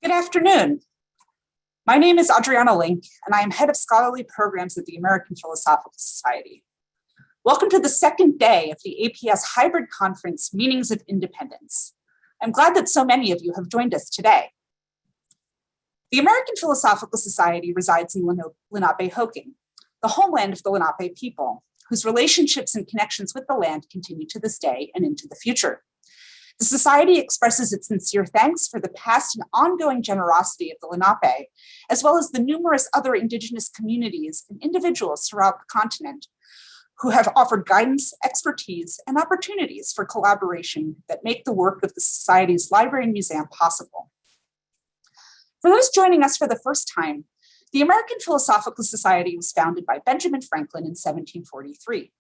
Good afternoon. My name is Adriana Link, and I am head of scholarly programs at the American Philosophical Society. Welcome to the second day of the APS hybrid conference, Meanings of Independence. I'm glad that so many of you have joined us today. The American Philosophical Society resides in Lenape-Hoking, the homeland of the Lenape people, whose relationships and connections with the land continue to this day and into the future. The Society expresses its sincere thanks for the past and ongoing generosity of the Lenape, as well as the numerous other Indigenous communities and individuals throughout the continent who have offered guidance, expertise, and opportunities for collaboration that make the work of the Society's library and museum possible. For those joining us for the first time, the American Philosophical Society was founded by Benjamin Franklin in 1743.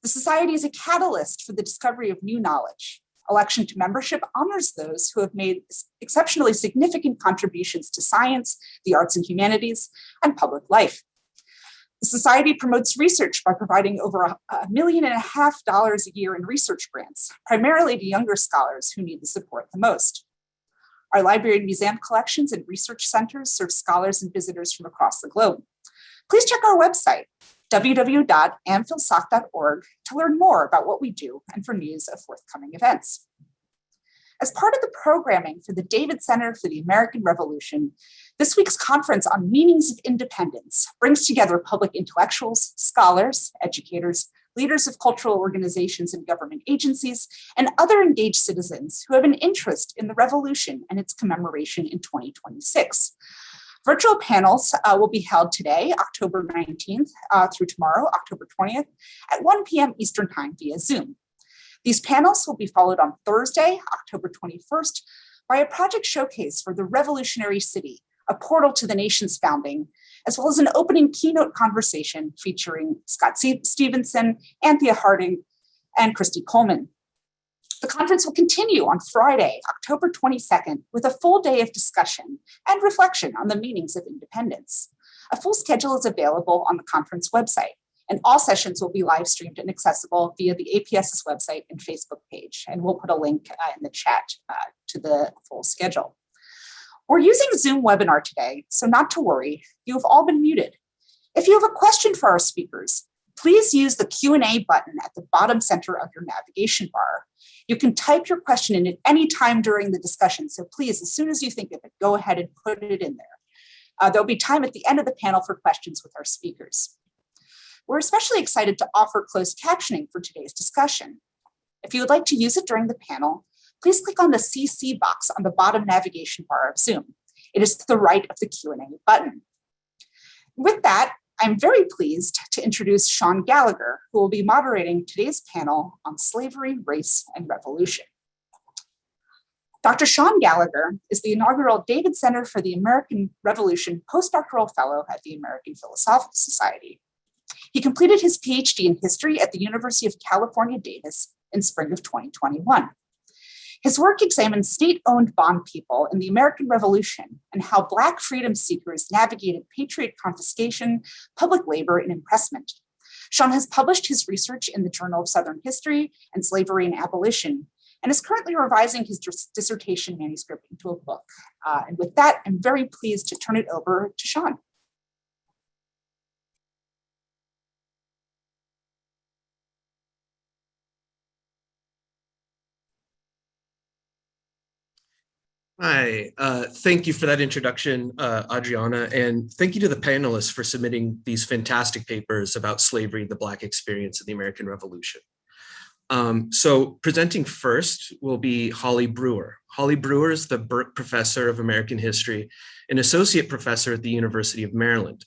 The Society is a catalyst for the discovery of new knowledge. Election to membership honors those who have made exceptionally significant contributions to science, the arts and humanities, and public life. The Society promotes research by providing over $1.5 million a year in research grants, primarily to younger scholars who need the support the most. Our library and museum collections and research centers serve scholars and visitors from across the globe. Please check our website, www.amphilsoc.org, to learn more about what we do and for news of forthcoming events. As part of the programming for the David Center for the American Revolution, this week's conference on Meanings of Independence brings together public intellectuals, scholars, educators, leaders of cultural organizations and government agencies, and other engaged citizens who have an interest in the revolution and its commemoration in 2026. Virtual panels will be held today, October 19th, through tomorrow, October 20th, at 1 p.m. Eastern Time via Zoom. These panels will be followed on Thursday, October 21st, by a project showcase for the Revolutionary City, a portal to the nation's founding, as well as an opening keynote conversation featuring Scott Stevenson, Anthea Harding, and Christy Coleman. The conference will continue on Friday, October 22nd, with a full day of discussion and reflection on the meanings of independence. A full schedule is available on the conference website, and all sessions will be live streamed and accessible via the APS's website and Facebook page. And we'll put a link in the chat to the full schedule. We're using Zoom webinar today, so not to worry, you have all been muted. If you have a question for our speakers, please use the Q&A button at the bottom center of your navigation bar. You can type your question in at any time during the discussion, so please, as soon as you think of it, go ahead and put it in there. There'll be time at the end of the panel for questions with our speakers. We're especially excited to offer closed captioning for today's discussion. If you would like to use it during the panel, please click on the CC box on the bottom navigation bar of Zoom. It is to the right of the Q&A button. With that, I'm very pleased to introduce Sean Gallagher, who will be moderating today's panel on slavery, race, and revolution. Dr. Sean Gallagher is the inaugural David Center for the American Revolution Postdoctoral Fellow at the American Philosophical Society. He completed his PhD in history at the University of California, Davis in spring of 2021. His work examines state-owned bond people in the American Revolution and how Black freedom seekers navigated patriot confiscation, public labor, and impressment. Sean has published his research in the Journal of Southern History and Slavery and Abolition, and is currently revising his dissertation manuscript into a book. And with that, I'm very pleased to turn it over to Sean. Hi, thank you for that introduction, Adriana, and thank you to the panelists for submitting these fantastic papers about slavery, the Black experience of the American Revolution. So presenting first will be Holly Brewer. Holly Brewer is the Burr Professor of American History and Associate Professor at the University of Maryland.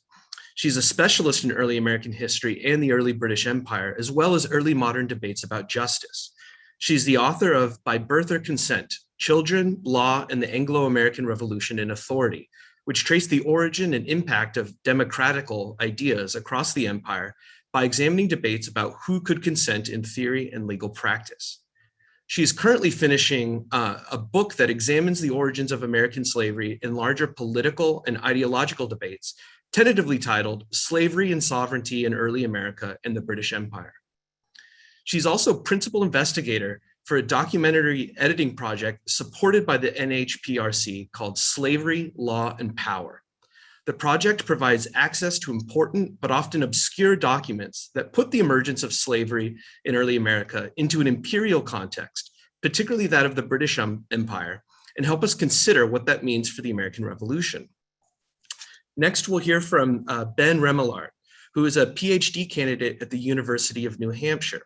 She's a specialist in early American history and the early British Empire, as well as early modern debates about justice. She's the author of By Birth or Consent, Children, Law, and the Anglo-American Revolution and Authority, which trace the origin and impact of democratical ideas across the empire by examining debates about who could consent in theory and legal practice. She's currently finishing a book that examines the origins of American slavery in larger political and ideological debates, tentatively titled Slavery and Sovereignty in Early America and the British Empire. She's also principal investigator for a documentary editing project supported by the NHPRC called Slavery, Law, and Power. The project provides access to important but often obscure documents that put the emergence of slavery in early America into an imperial context, particularly that of the British Empire, and help us consider what that means for the American Revolution. Next, we'll hear from Ben Remillard, who is a PhD candidate at the University of New Hampshire.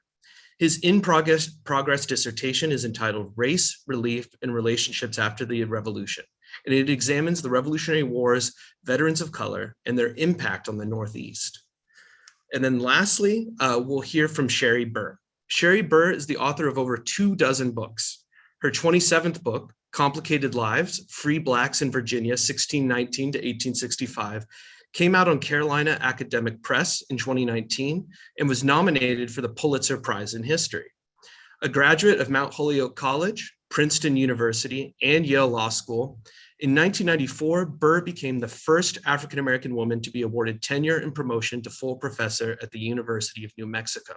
His in-progress dissertation is entitled Race, Relief, and Relationships After the Revolution, and it examines the Revolutionary War's veterans of color and their impact on the Northeast. And then lastly, we'll hear from Sherri Burr. Sherri Burr is the author of over 24 books. Her 27th book, Complicated Lives, Free Blacks in Virginia, 1619 to 1865, came out on Carolina Academic Press in 2019 and was nominated for the Pulitzer Prize in History. A graduate of Mount Holyoke College, Princeton University, and Yale Law School, in 1994, Burr became the first African-American woman to be awarded tenure and promotion to full professor at the University of New Mexico.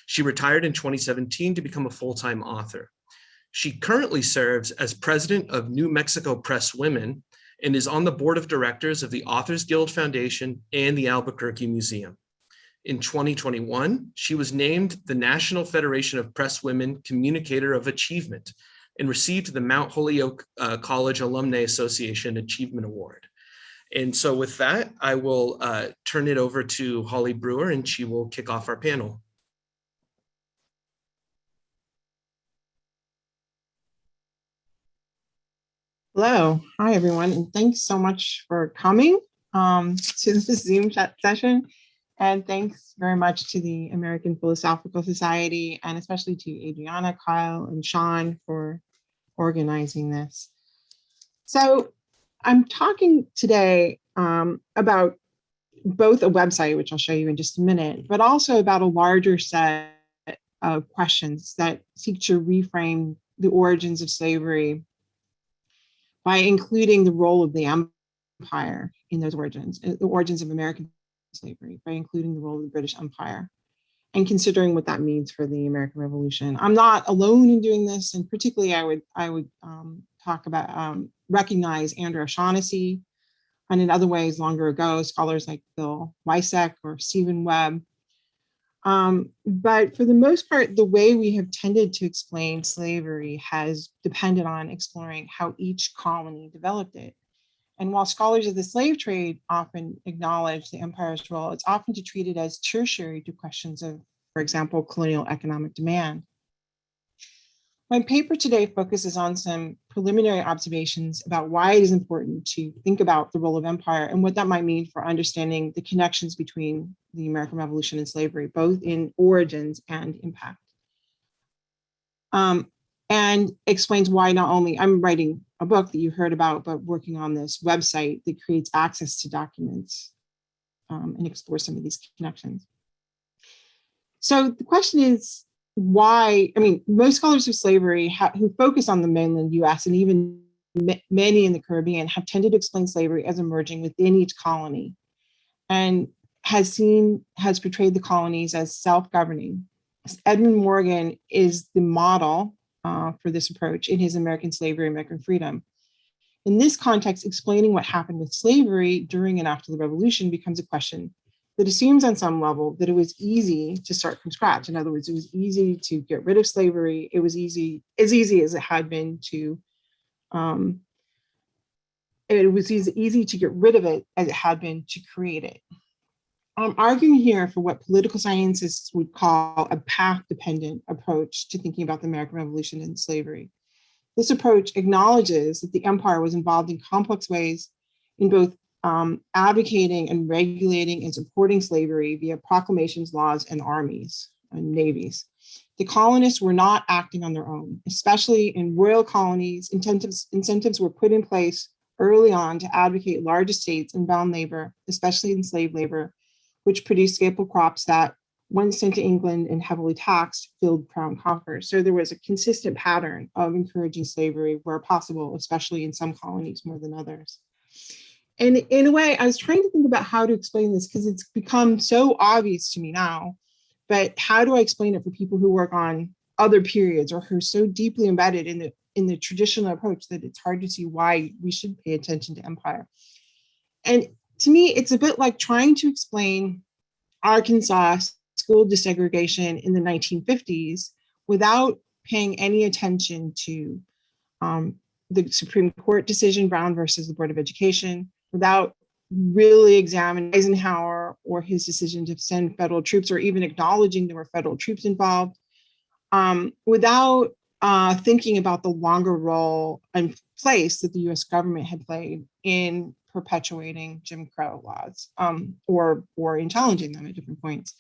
She retired in 2017 to become a full-time author. She currently serves as president of New Mexico Press Women and is on the board of directors of the Authors Guild Foundation and the Albuquerque Museum. In 2021, she was named the National Federation of Press Women Communicator of Achievement and received the Mount Holyoke College Alumni Association Achievement Award. And so with that, I will turn it over to Holly Brewer, and she will kick off our panel. Hello, hi everyone, and thanks so much for coming to this Zoom chat session. And thanks very much to the American Philosophical Society, and especially to Adriana, Kyle, and Sean for organizing this. So I'm talking today about both a website, which I'll show you in just a minute, but also about a larger set of questions that seek to reframe the origins of slavery by including the role of the empire in those origins, the origins of American slavery, by including the role of the British Empire, and considering what that means for the American Revolution. I'm not alone in doing this, and particularly I would talk about, recognize Andrew O'Shaughnessy, and in other ways longer ago, scholars like Bill Weissek or Stephen Webb. But for the most part, the way we have tended to explain slavery has depended on exploring how each colony developed it. And while scholars of the slave trade often acknowledge the empire's role, it's often treated as tertiary to questions of, for example, colonial economic demand. My paper today focuses on some preliminary observations about why it is important to think about the role of empire and what that might mean for understanding the connections between the American Revolution and slavery, both in origins and impact. And explains why not only I'm writing a book that you heard about, but working on this website that creates access to documents and explore some of these connections. So the question is, why, I mean, most scholars of slavery who focus on the mainland US and even many in the Caribbean have tended to explain slavery as emerging within each colony, and has portrayed the colonies as self-governing. Edmund Morgan is the model for this approach in his American Slavery, American Freedom. In this context, explaining what happened with slavery during and after the Revolution becomes a question that assumes on some level that it was easy to start from scratch. In other words, it was easy to get rid of slavery. It was as easy as it had been to, it was easy to get rid of it as it had been to create it. I'm arguing here for what political scientists would call a path-dependent approach to thinking about the American Revolution and slavery. This approach acknowledges that the empire was involved in complex ways in both advocating and regulating and supporting slavery via proclamations, laws, and armies and navies. The colonists were not acting on their own, especially in royal colonies. Incentives were put in place early on to advocate large estates and bound labor, especially in slave labor, which produced staple crops that, when sent to England and heavily taxed, filled crown coffers. So there was a consistent pattern of encouraging slavery where possible, especially in some colonies more than others. And in a way, I was trying to think about how to explain this because it's become so obvious to me now, but how do I explain it for people who work on other periods, or who are so deeply embedded in the traditional approach that it's hard to see why we should pay attention to empire. And to me, it's a bit like trying to explain Arkansas school desegregation in the 1950s without paying any attention to the Supreme Court decision, Brown versus the Board of Education, without really examining Eisenhower or his decision to send federal troops, or even acknowledging there were federal troops involved, without thinking about the longer role and place that the US government had played in perpetuating Jim Crow laws, or in challenging them at different points.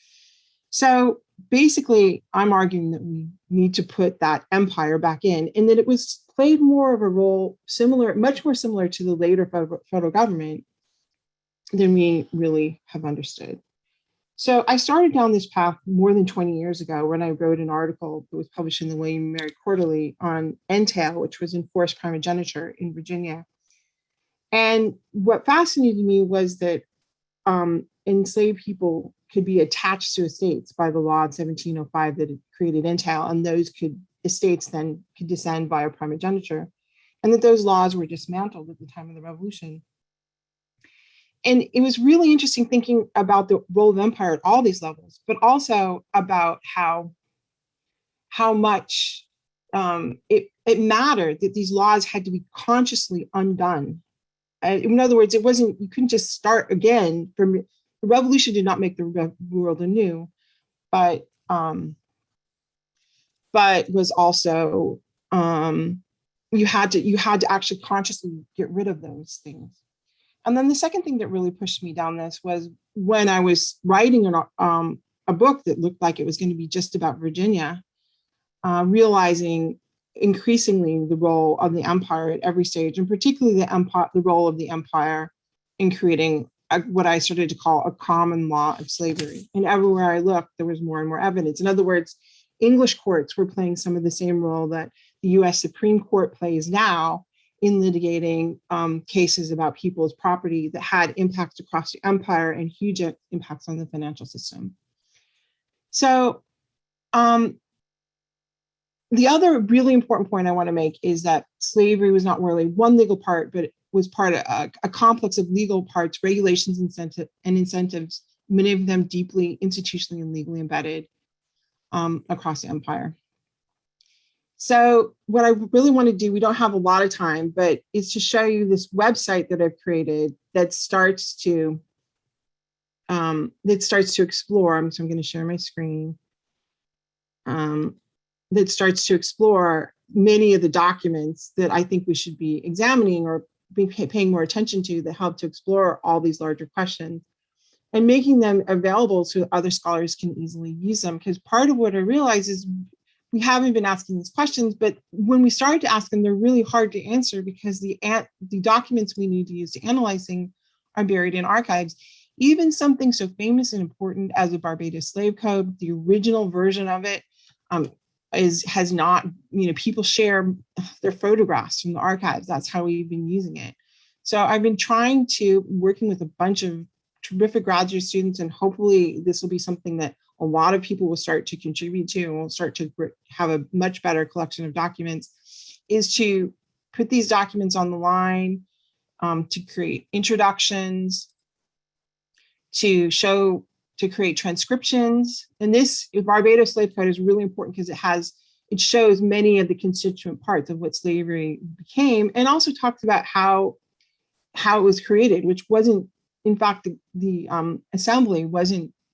So basically, I'm arguing that we need to put that empire back in, and that it was played more of a role much more similar to the later federal government than we really have understood. So I started down this path more than 20 years ago when I wrote an article that was published in the William and Mary Quarterly on entail, which was enforced primogeniture in Virginia. And what fascinated me was that enslaved people could be attached to estates by the law of 1705 that it created entail, and those estates then could descend via primogeniture, and that those laws were dismantled at the time of the Revolution. And it was really interesting thinking about the role of empire at all these levels, but also about how much it mattered that these laws had to be consciously undone. In other words, you couldn't just start again from the revolution. Did not make the world anew, but was also you had to actually consciously get rid of those things. And then the second thing that really pushed me down this was when I was writing a book that looked like it was going to be just about Virginia, realizing increasingly the role of the empire at every stage, and particularly the role of the empire in creating what I started to call a common law of slavery. And everywhere I looked, there was more and more evidence. In other words, English courts were playing some of the same role that the US Supreme Court plays now in litigating cases about people's property that had impacts across the empire and huge impacts on the financial system. So the other really important point I want to make is that slavery was not merely one legal part, but it was part of a complex of legal parts, regulations, incentives, many of them deeply institutionally and legally embedded across the empire. So what I really want to do, we don't have a lot of time, but is to show you this website that I've created that starts to explore. So I'm going to share my screen. That starts to explore many of the documents that I think we should be examining or paying more attention to, that help to explore all these larger questions, and making them available so other scholars can easily use them. Because part of what I realize is we haven't been asking these questions, but when we started to ask them, they're really hard to answer because the documents we need to use to analyze things are buried in archives. Even something so famous and important as the Barbados Slave Code, the original version of it, has not, people share their photographs from the archives. That's how we've been using it. So I've been working with a bunch of terrific graduate students, and hopefully this will be something that a lot of people will start to contribute to, and we'll start to have a much better collection of documents, is to put these documents on the line, to create introductions, to create transcriptions. And this Barbados Slave Code is really important because it shows many of the constituent parts of what slavery became, and also talks about how it was created, which wasn't, in fact, the assembly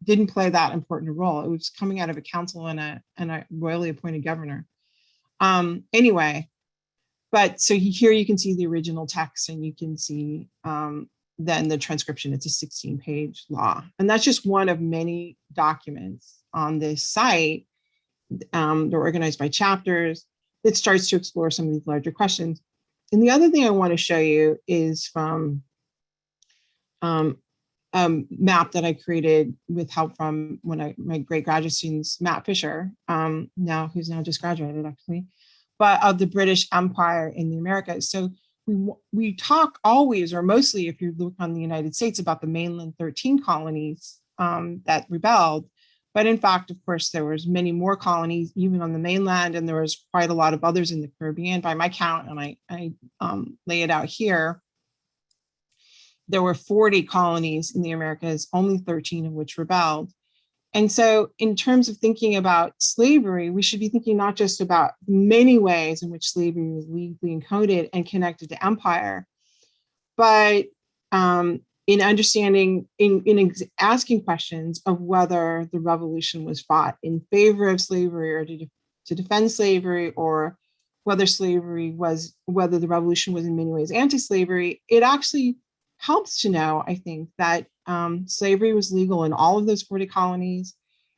didn't play that important a role. It was coming out of a council and a royally appointed governor. Anyway, but so here you can see the original text, and you can see then the transcription. It's a 16-page law. And that's just one of many documents on this site. They're organized by chapters that starts to explore some of these larger questions. And the other thing I want to show you is from map that I created with help from my great graduate students, Matt Fisher, who's now just graduated actually, but of the British Empire in the Americas. So we talk always, or mostly if you look on the United States, about the mainland 13 colonies that rebelled, But in fact, of course, there was many more colonies, even on the mainland, and there was quite a lot of others in the Caribbean by my count, and I lay it out here. There were 40 colonies in the Americas, only 13 of which rebelled. And so in terms of thinking about slavery, we should be thinking not just about many ways in which slavery was legally encoded and connected to empire, but in understanding, asking questions of whether the revolution was fought in favor of slavery or to defend slavery, or whether the revolution was in many ways anti-slavery. It actually helps to know, I think, that slavery was legal in all of those 40 colonies,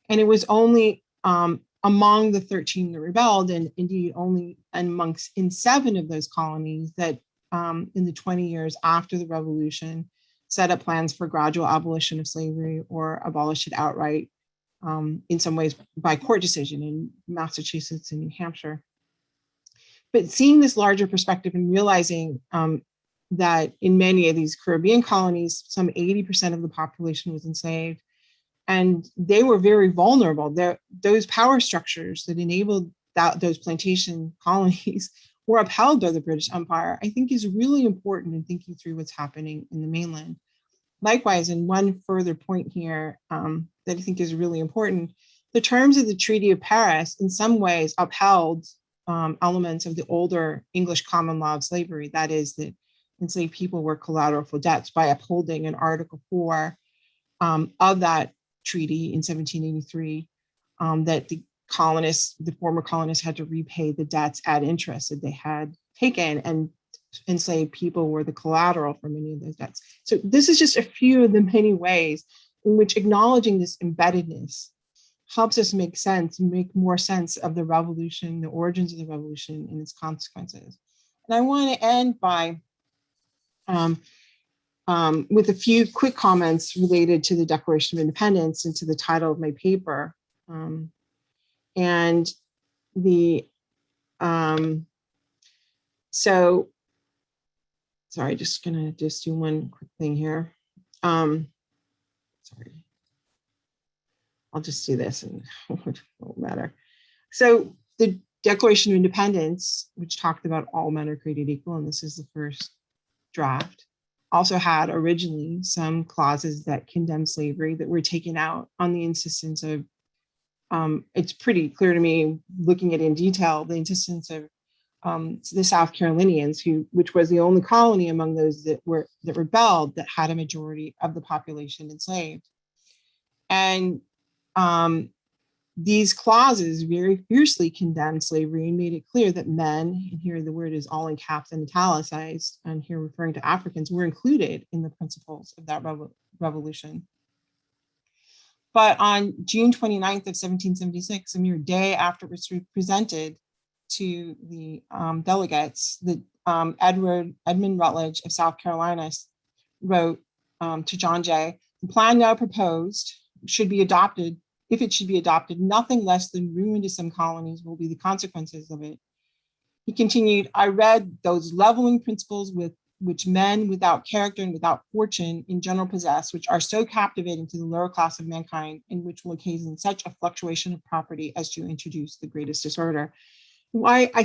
and it was only among the 13 that rebelled, and indeed only in 7 of those colonies that in the 20 years after the revolution set up plans for gradual abolition of slavery or abolish it outright, in some ways by court decision in Massachusetts and New Hampshire. But seeing this larger perspective and realizing that in many of these Caribbean colonies, some 80% of the population was enslaved, and they were very vulnerable. Those power structures that enabled those plantation colonies were upheld by the British Empire, I think is really important in thinking through what's happening in the mainland. Likewise, and one further point here that I think is really important, the terms of the Treaty of Paris in some ways upheld elements of the older English common law of slavery, that is, that enslaved people were collateral for debts, by upholding in Article 4 of that treaty in 1783, that the former colonists had to repay the debts at interest that they had taken, and enslaved people were the collateral for many of those debts. So this is just a few of the many ways in which acknowledging this embeddedness helps us make more sense of the revolution, the origins of the revolution, and its consequences. And I want to end by with a few quick comments related to the Declaration of Independence and to the title of my paper. Sorry, just gonna do one quick thing here. Sorry, I'll just do this and it won't matter. So the Declaration of Independence, which talked about all men are created equal, and this is the first draft, also had originally some clauses that condemned slavery that were taken out on the insistence of, it's pretty clear to me, looking at it in detail, the insistence of the South Carolinians, which was the only colony among those that rebelled that had a majority of the population enslaved. And these clauses very fiercely condemned slavery and made it clear that men, and here the word is all in caps and italicized, and here referring to Africans, were included in the principles of that revolution. But on June 29th of 1776, a mere day after it was presented to the delegates, that Edmund Rutledge of South Carolina wrote to John Jay, the plan now proposed should be adopted. If it should be adopted, nothing less than ruin to some colonies will be the consequences of it. He continued, I read those leveling principles which men without character and without fortune in general possess, which are so captivating to the lower class of mankind, and which will occasion such a fluctuation of property as to introduce the greatest disorder. Why I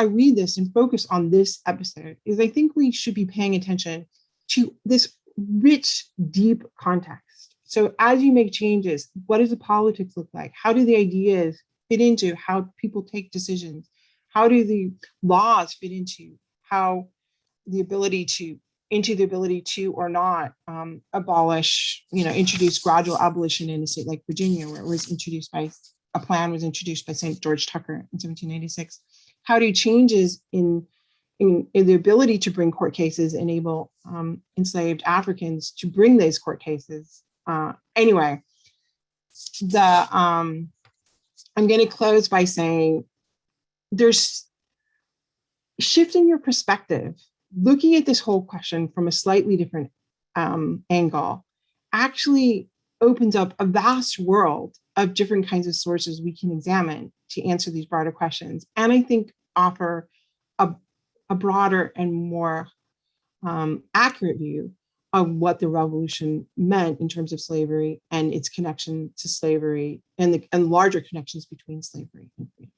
read this and focus on this episode is I think we should be paying attention to this rich, deep context. So as you make changes, what does the politics look like? How do the ideas fit into how people take decisions? How do the laws fit into how the ability to or not abolish, introduce gradual abolition in a state like Virginia, where it was introduced by a plan was introduced by St. George Tucker in 1786. How do changes in the ability to bring court cases enable enslaved Africans to bring those court cases? Anyway, I'm going to close by saying there's shifting your perspective, looking at this whole question from a slightly different angle, actually opens up a vast world of different kinds of sources we can examine to answer these broader questions. And I think offer a broader and more accurate view of what the revolution meant in terms of slavery and its connection to slavery and larger connections between slavery and freedom.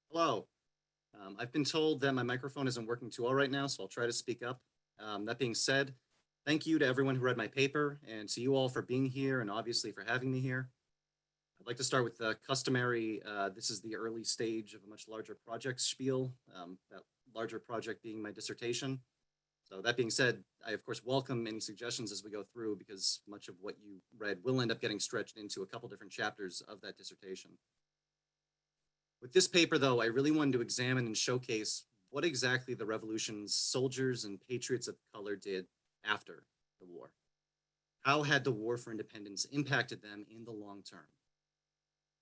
Hello. I've been told that my microphone isn't working too well right now, so I'll try to speak up. That being said, thank you to everyone who read my paper and to you all for being here and obviously for having me here. I'd like to start with the customary, this is the early stage of a much larger project spiel, that larger project being my dissertation. So that being said, I of course welcome any suggestions as we go through because much of what you read will end up getting stretched into a couple different chapters of that dissertation. With this paper, though, I really wanted to examine and showcase what exactly the revolution's soldiers and patriots of color did after the war. How had the war for independence impacted them in the long term?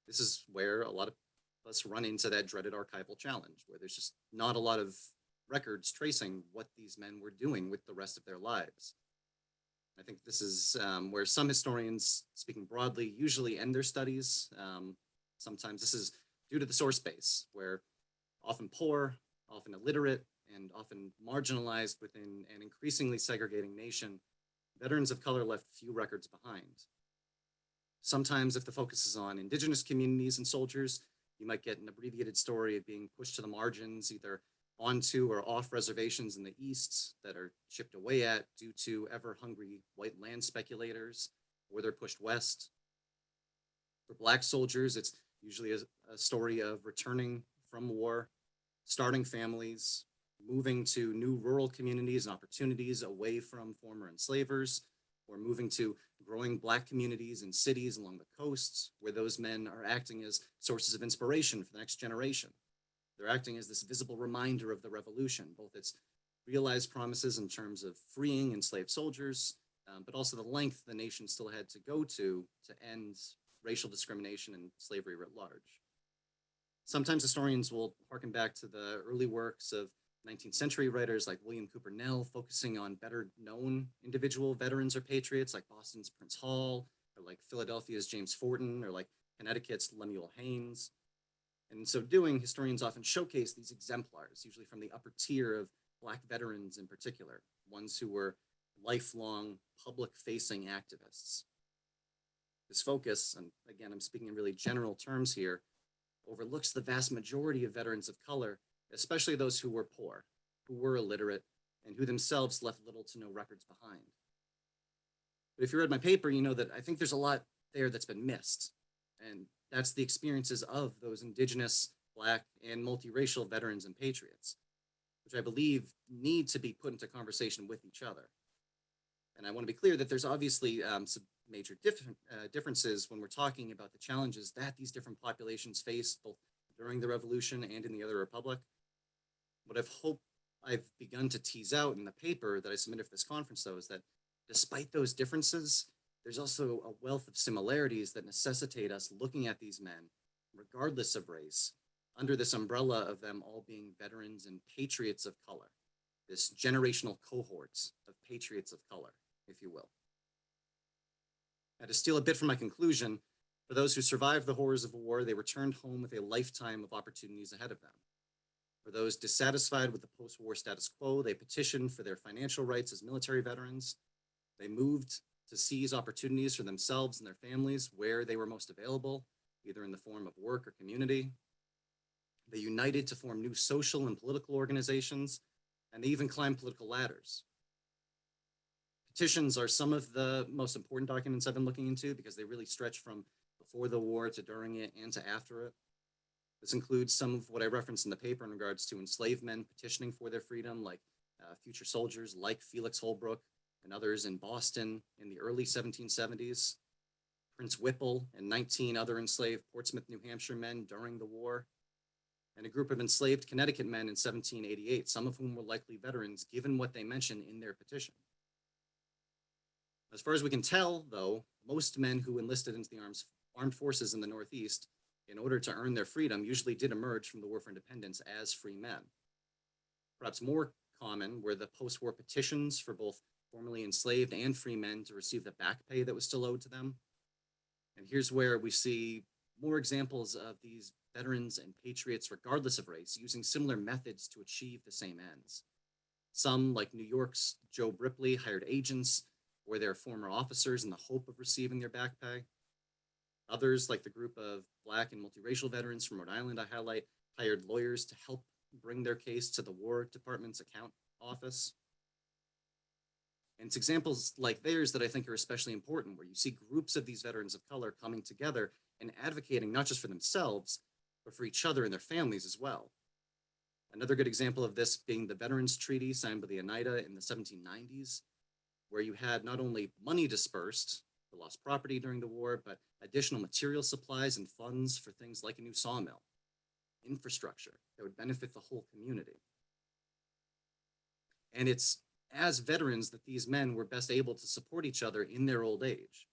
This is where a lot of us run into that dreaded archival challenge, where there's just not a lot of records tracing what these men were doing with the rest of their lives. I think this is where some historians, speaking broadly, usually end their studies. Sometimes this is due to the source base, where often poor, often illiterate, and often marginalized within an increasingly segregating nation, veterans of color left few records behind. Sometimes if the focus is on indigenous communities and soldiers, you might get an abbreviated story of being pushed to the margins, either onto or off reservations in the East that are chipped away at due to ever-hungry white land speculators, or they're pushed west. For Black soldiers, it's usually a story of returning from war, starting families, moving to new rural communities and opportunities away from former enslavers, or moving to growing Black communities in cities along the coasts where those men are acting as sources of inspiration for the next generation. They're acting as this visible reminder of the revolution, both its realized promises in terms of freeing enslaved soldiers, but also the length the nation still had to go to end racial discrimination and slavery writ large. Sometimes historians will harken back to the early works of 19th century writers like William Cooper Nell, focusing on better known individual veterans or patriots like Boston's Prince Hall, or like Philadelphia's James Forten, or like Connecticut's Lemuel Haynes. And in so doing, historians often showcase these exemplars, usually from the upper tier of Black veterans in particular, ones who were lifelong public-facing activists. This focus, and again, I'm speaking in really general terms here, overlooks the vast majority of veterans of color, especially those who were poor, who were illiterate, and who themselves left little to no records behind. But if you read my paper, you know that I think there's a lot there that's been missed, and that's the experiences of those Indigenous, Black, and multiracial veterans and patriots, which I believe need to be put into conversation with each other. And I want to be clear that there's obviously some major differences when we're talking about the challenges that these different populations face both during the revolution and in the other republic. What I've begun to tease out in the paper that I submitted for this conference, though, is that despite those differences, there's also a wealth of similarities that necessitate us looking at these men, regardless of race, under this umbrella of them all being veterans and patriots of color, this generational cohorts of patriots of color, if you will. Now, to steal a bit from my conclusion, for those who survived the horrors of war, they returned home with a lifetime of opportunities ahead of them. For those dissatisfied with the post-war status quo, they petitioned for their financial rights as military veterans. They moved to seize opportunities for themselves and their families where they were most available, either in the form of work or community. They united to form new social and political organizations, and they even climbed political ladders. Petitions are some of the most important documents I've been looking into because they really stretch from before the war to during it and to after it. This includes some of what I referenced in the paper in regards to enslaved men petitioning for their freedom, like future soldiers like Felix Holbrook and others in Boston in the early 1770s, Prince Whipple and 19 other enslaved Portsmouth, New Hampshire men during the war, and a group of enslaved Connecticut men in 1788, some of whom were likely veterans given what they mentioned in their petition. As far as we can tell, though, most men who enlisted into the armed forces in the Northeast in order to earn their freedom usually did emerge from the War for Independence as free men. Perhaps more common were the post-war petitions for both formerly enslaved and free men to receive the back pay that was still owed to them. And here's where we see more examples of these veterans and patriots, regardless of race, using similar methods to achieve the same ends. Some, like New York's Joe Ripley, hired agents or their former officers in the hope of receiving their back pay. Others, like the group of Black and multiracial veterans from Rhode Island I highlight, hired lawyers to help bring their case to the War Department's account office. And it's examples like theirs that I think are especially important, where you see groups of these veterans of color coming together and advocating not just for themselves, but for each other and their families as well. Another good example of this being the Veterans Treaty signed by the Oneida in the 1790s, where you had not only money dispersed for lost property during the war, but additional material supplies and funds for things like a new sawmill, infrastructure that would benefit the whole community. And it's as veterans that these men were best able to support each other in their old age.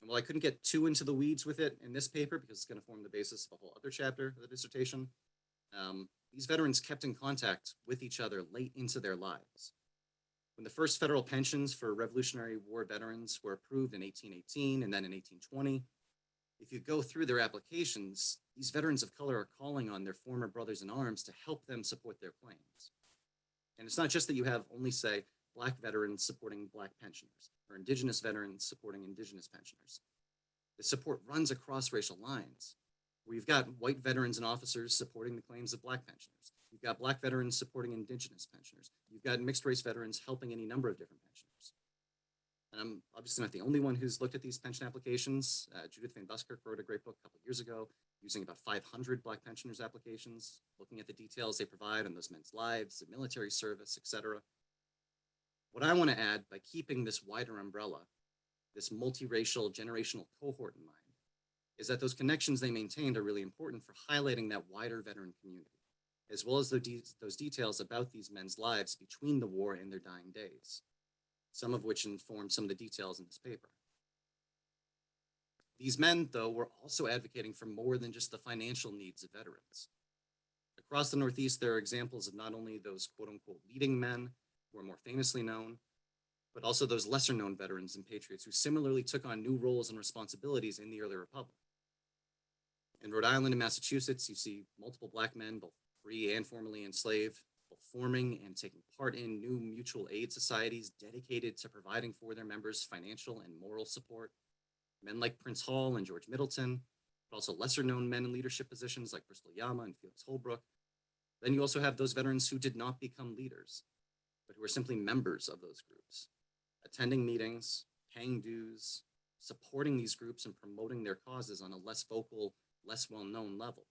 And while I couldn't get too into the weeds with it in this paper, because it's going to form the basis of a whole other chapter of the dissertation, these veterans kept in contact with each other late into their lives. When the first federal pensions for Revolutionary War veterans were approved in 1818 and then in 1820, if you go through their applications, these veterans of color are calling on their former brothers in arms to help them support their claims. And it's not just that you have only, say, Black veterans supporting Black pensioners or Indigenous veterans supporting Indigenous pensioners. The support runs across racial lines, where you've got white veterans and officers supporting the claims of Black pensioners. You've got Black veterans supporting Indigenous pensioners. You've got mixed race veterans helping any number of different pensioners. And I'm obviously not the only one who's looked at these pension applications. Judith Van Buskirk wrote a great book a couple years ago using about 500 Black pensioners applications, looking at the details they provide on those men's lives, their military service, etc. What I want to add, by keeping this wider umbrella, this multiracial generational cohort in mind, is that those connections they maintained are really important for highlighting that wider veteran community, as well as those details about these men's lives between the war and their dying days, some of which inform some of the details in this paper. These men, though, were also advocating for more than just the financial needs of veterans. Across the Northeast, there are examples of not only those quote-unquote leading men who are more famously known, but also those lesser-known veterans and patriots who similarly took on new roles and responsibilities in the early republic. In Rhode Island and Massachusetts, you see multiple Black men, both free and formerly enslaved, both forming and taking part in new mutual aid societies dedicated to providing for their members financial and moral support. Men like Prince Hall and George Middleton, but also lesser-known men in leadership positions like Bristol Yama and Felix Holbrook. Then you also have those veterans who did not become leaders, but who were simply members of those groups, attending meetings, paying dues, supporting these groups and promoting their causes on a less vocal, less well-known level.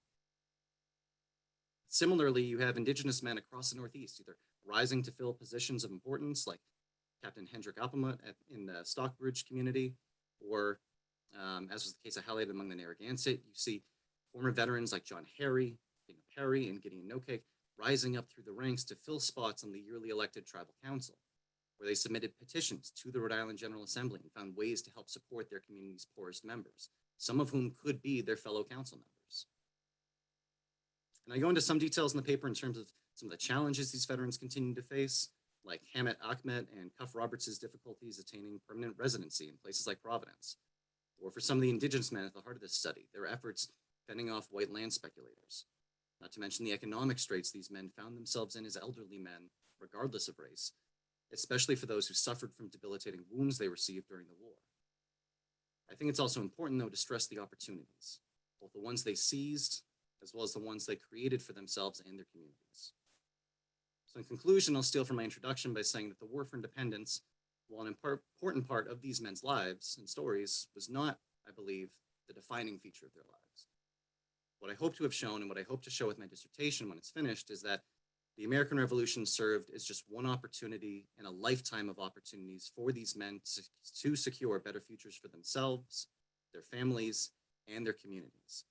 Similarly, you have Indigenous men across the Northeast, either rising to fill positions of importance like Captain Hendrik Appelmuth in the Stockbridge community, or as was the case I highlighted among the Narragansett, you see former veterans like John Harry, Daniel Perry, and Gideon Nokek rising up through the ranks to fill spots on the yearly elected tribal council, where they submitted petitions to the Rhode Island General Assembly and found ways to help support their community's poorest members, some of whom could be their fellow council members. And I go into some details in the paper in terms of some of the challenges these veterans continue to face, like Hamet Ahmed and Cuff Roberts' difficulties attaining permanent residency in places like Providence, or for some of the Indigenous men at the heart of this study, their efforts fending off white land speculators, not to mention the economic straits these men found themselves in as elderly men, regardless of race, especially for those who suffered from debilitating wounds they received during the war. I think it's also important, though, to stress the opportunities, both the ones they seized, as well as the ones they created for themselves and their communities. So in conclusion, I'll steal from my introduction by saying that the War for Independence, while an important part of these men's lives and stories, was not, I believe, the defining feature of their lives. What I hope to have shown and what I hope to show with my dissertation when it's finished is that the American Revolution served as just one opportunity in a lifetime of opportunities for these men to secure better futures for themselves, their families, and their communities,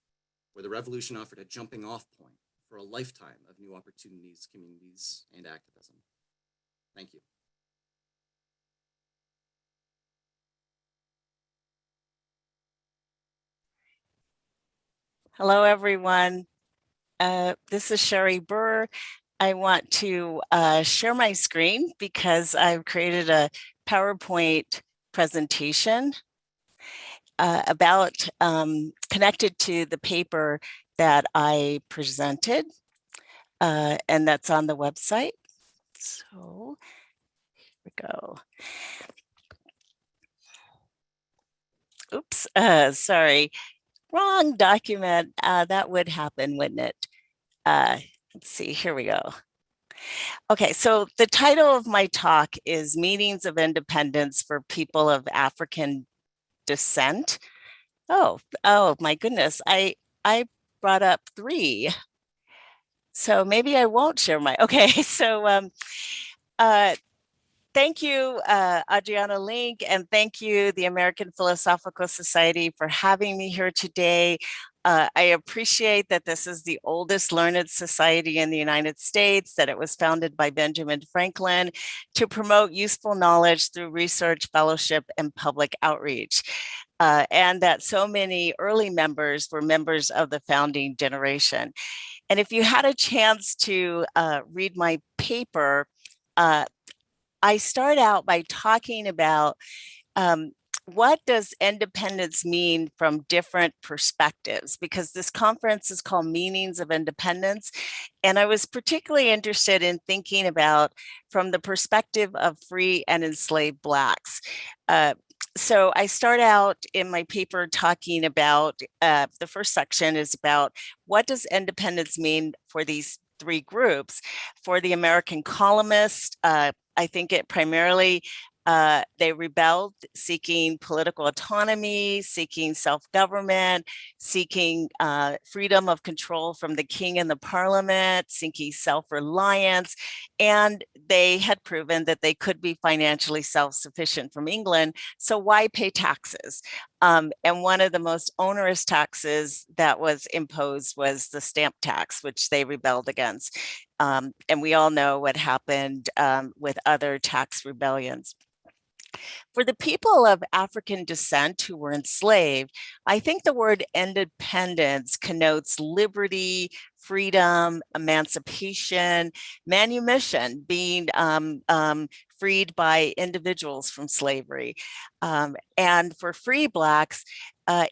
where the revolution offered a jumping off point for a lifetime of new opportunities, communities, and activism. Thank you. Hello, everyone. This is Sherri Burr. I want to share my screen because I've created a PowerPoint presentation. connected to the paper that I presented, and that's on the website. So here we go. Oops, sorry, wrong document. That would happen, wouldn't it? Let's see, here we go. Okay, so the title of my talk is Meanings of Independence for People of African Descent. Oh my goodness, I brought up 3. So maybe I won't share my, okay, so thank you, Adriana Link, and thank you, the American Philosophical Society, for having me here today. I appreciate that this is the oldest learned society in the United States, that it was founded by Benjamin Franklin to promote useful knowledge through research, fellowship, and public outreach. And that so many early members were members of the founding generation. And if you had a chance to read my paper, I start out by talking about what does independence mean from different perspectives, because this conference is called Meanings of Independence. And I was particularly interested in thinking about from the perspective of free and enslaved Blacks. So I start out in my paper talking about, the first section is about what does independence mean for these 3 groups. For the American colonists, I think it primarily, they rebelled, seeking political autonomy, seeking self-government, seeking freedom of control from the king and the parliament, seeking self-reliance, and they had proven that they could be financially self-sufficient from England, so why pay taxes? And one of the most onerous taxes that was imposed was the stamp tax, which they rebelled against. And we all know what happened with other tax rebellions. For the people of African descent who were enslaved, I think the word independence connotes liberty, freedom, emancipation, manumission, being freed by individuals from slavery. And for free Blacks,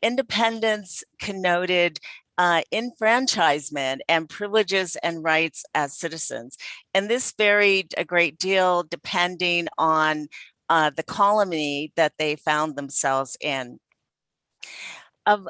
independence connoted enfranchisement and privileges and rights as citizens. And this varied a great deal depending on the colony that they found themselves in. Of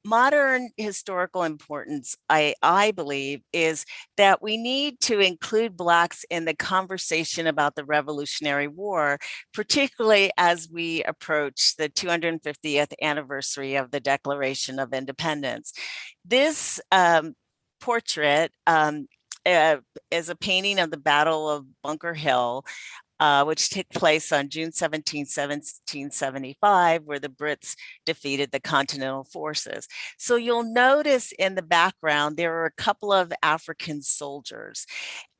modern historical importance, I believe, is that we need to include Blacks in the conversation about the Revolutionary War, particularly as we approach the 250th anniversary of the Declaration of Independence. This portrait is a painting of the Battle of Bunker Hill, which took place on June 17, 1775, where the Brits defeated the Continental forces. So you'll notice in the background, there are a couple of African soldiers.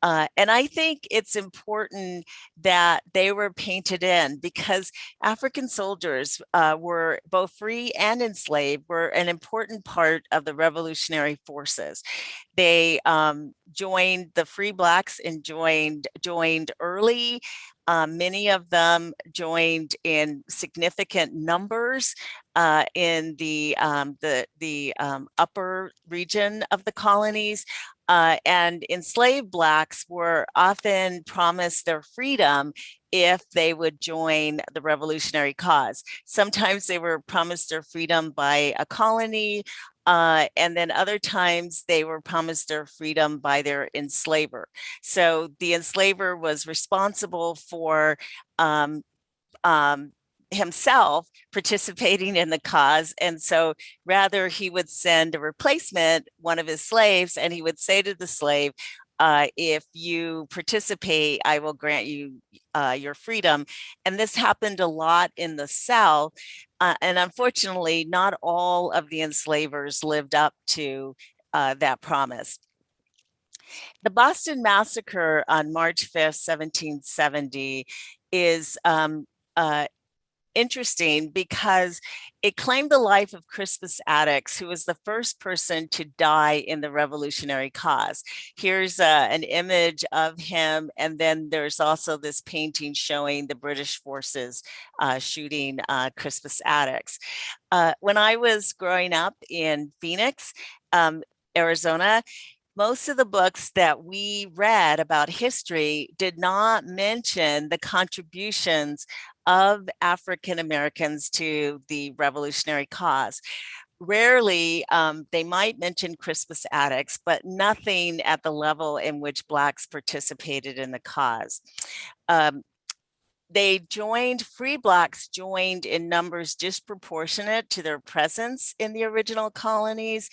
And I think it's important that they were painted in because African soldiers were both free and enslaved, were an important part of the revolutionary forces. They joined the free Blacks and joined early. Many of them joined in significant numbers in the upper region of the colonies. And enslaved Blacks were often promised their freedom if they would join the revolutionary cause. Sometimes they were promised their freedom by a colony, and then other times they were promised their freedom by their enslaver. So the enslaver was responsible for himself participating in the cause. And so rather he would send a replacement, one of his slaves, and he would say to the slave, if you participate, I will grant you your freedom. And this happened a lot in the South. And unfortunately, not all of the enslavers lived up to that promise. The Boston Massacre on March 5th, 1770 is interesting because it claimed the life of Crispus Attucks, who was the first person to die in the revolutionary cause. Here's an image of him, and then there's also this painting showing the British forces shooting Crispus Attucks. When I was growing up in Phoenix, Arizona, most of the books that we read about history did not mention the contributions of African Americans to the revolutionary cause. Rarely, they might mention Crispus Attucks, but nothing at the level in which Blacks participated in the cause. Free Blacks joined in numbers disproportionate to their presence in the original colonies.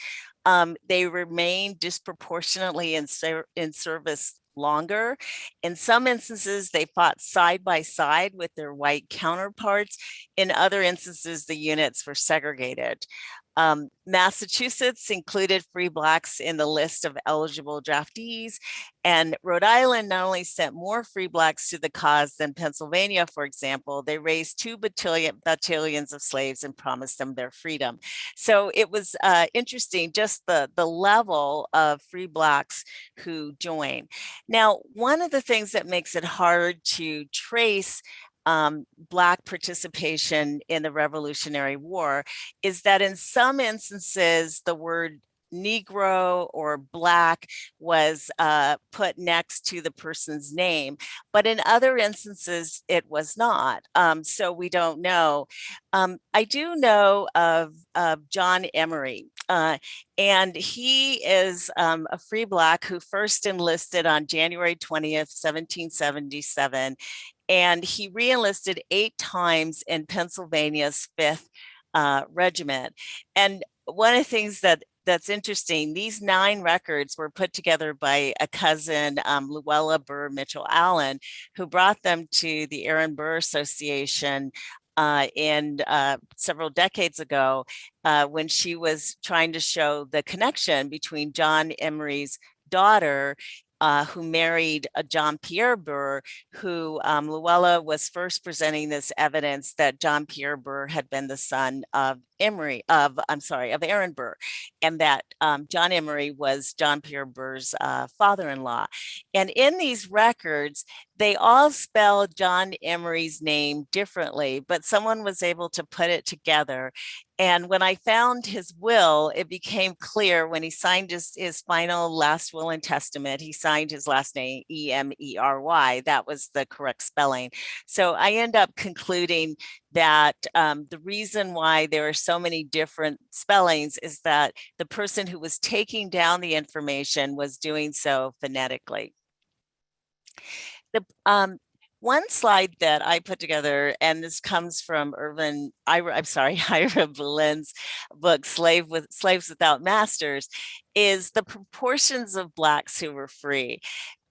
They remained disproportionately in service longer. In some instances, they fought side by side with their white counterparts. In other instances, the units were segregated. Massachusetts included free Blacks in the list of eligible draftees, and Rhode Island not only sent more free Blacks to the cause than Pennsylvania, for example. They raised 2 battalions of slaves and promised them their freedom. So it was interesting, just the level of free Blacks who joined. Now, one of the things that makes it hard to trace Black participation in the Revolutionary War is that in some instances, the word Negro or Black was put next to the person's name, but in other instances, it was not. So we don't know. I do know of John Emery, and he is a free Black who first enlisted on January 20th, 1777. And he re-enlisted 8 times in Pennsylvania's 5th Regiment. And one of the things that's interesting, these 9 records were put together by a cousin, Luella Burr Mitchell Allen, who brought them to the Aaron Burr Association in several decades ago when she was trying to show the connection between John Emery's daughter who married John Pierre Burr, who Luella was first presenting this evidence that John Pierre Burr had been the son of Aaron Burr, and that John Emery was John Pierre Burr's father-in-law. And in these records, they all spell John Emery's name differently, but someone was able to put it together. And when I found his will, it became clear when he signed his final last will and testament, he signed his last name, E-M-E-R-Y. That was the correct spelling. So I end up concluding that the reason why there are so many different spellings is that the person who was taking down the information was doing so phonetically. The one slide that I put together, and this comes from Ira Boleyn's book, Slaves Without Masters, is the proportions of Blacks who were free.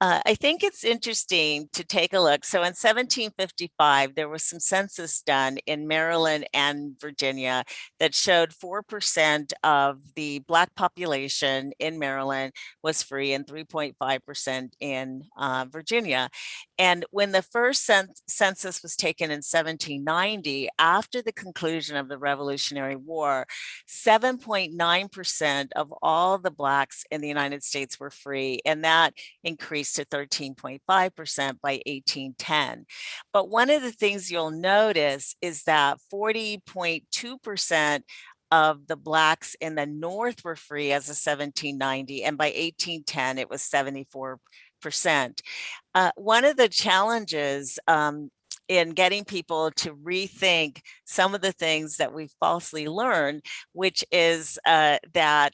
I think it's interesting to take a look. So in 1755, there was some census done in Maryland and Virginia that showed 4% of the Black population in Maryland was free and 3.5% in Virginia. And when the first census was taken in 1790, after the conclusion of the Revolutionary War, 7.9% of all the Blacks in the United States were free, and that increased to 13.5% by 1810. But one of the things you'll notice is that 40.2% of the Blacks in the North were free as of 1790, and by 1810 it was 74%. One of the challenges in getting people to rethink some of the things that we falsely learned, which is that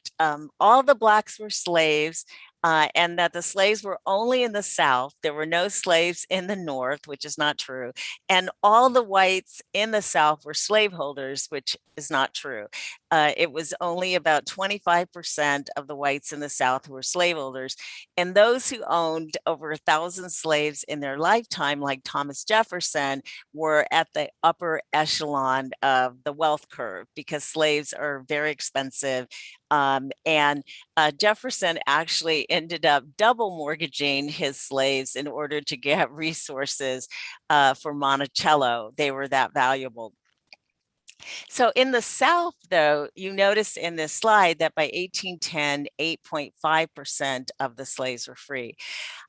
all the Blacks were slaves, and that the slaves were only in the South. There were no slaves in the North, which is not true. And all the whites in the South were slaveholders, which is not true. It was only about 25% of the whites in the South who were slaveholders. And those who owned over 1,000 slaves in their lifetime, like Thomas Jefferson, were at the upper echelon of the wealth curve because slaves are very expensive. And Jefferson actually ended up double mortgaging his slaves in order to get resources for Monticello. They were that valuable. So in the South, though, you notice in this slide that by 1810, 8.5% of the slaves were free.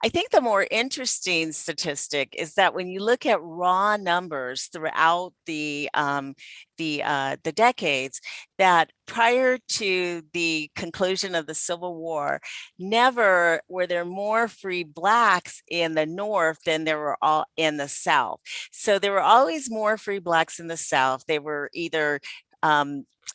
I think the more interesting statistic is that when you look at raw numbers throughout the decades, that prior to the conclusion of the Civil War, never were there more free Blacks in the North than there were all in the South. So there were always more free Blacks in the South. They were either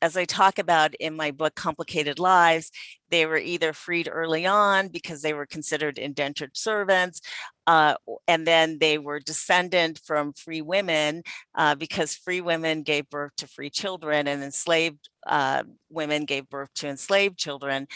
as I talk about in my book, Complicated Lives, they were either freed early on because they were considered indentured servants, and then they were descendant from free women because free women gave birth to free children, and enslaved women gave birth to enslaved children.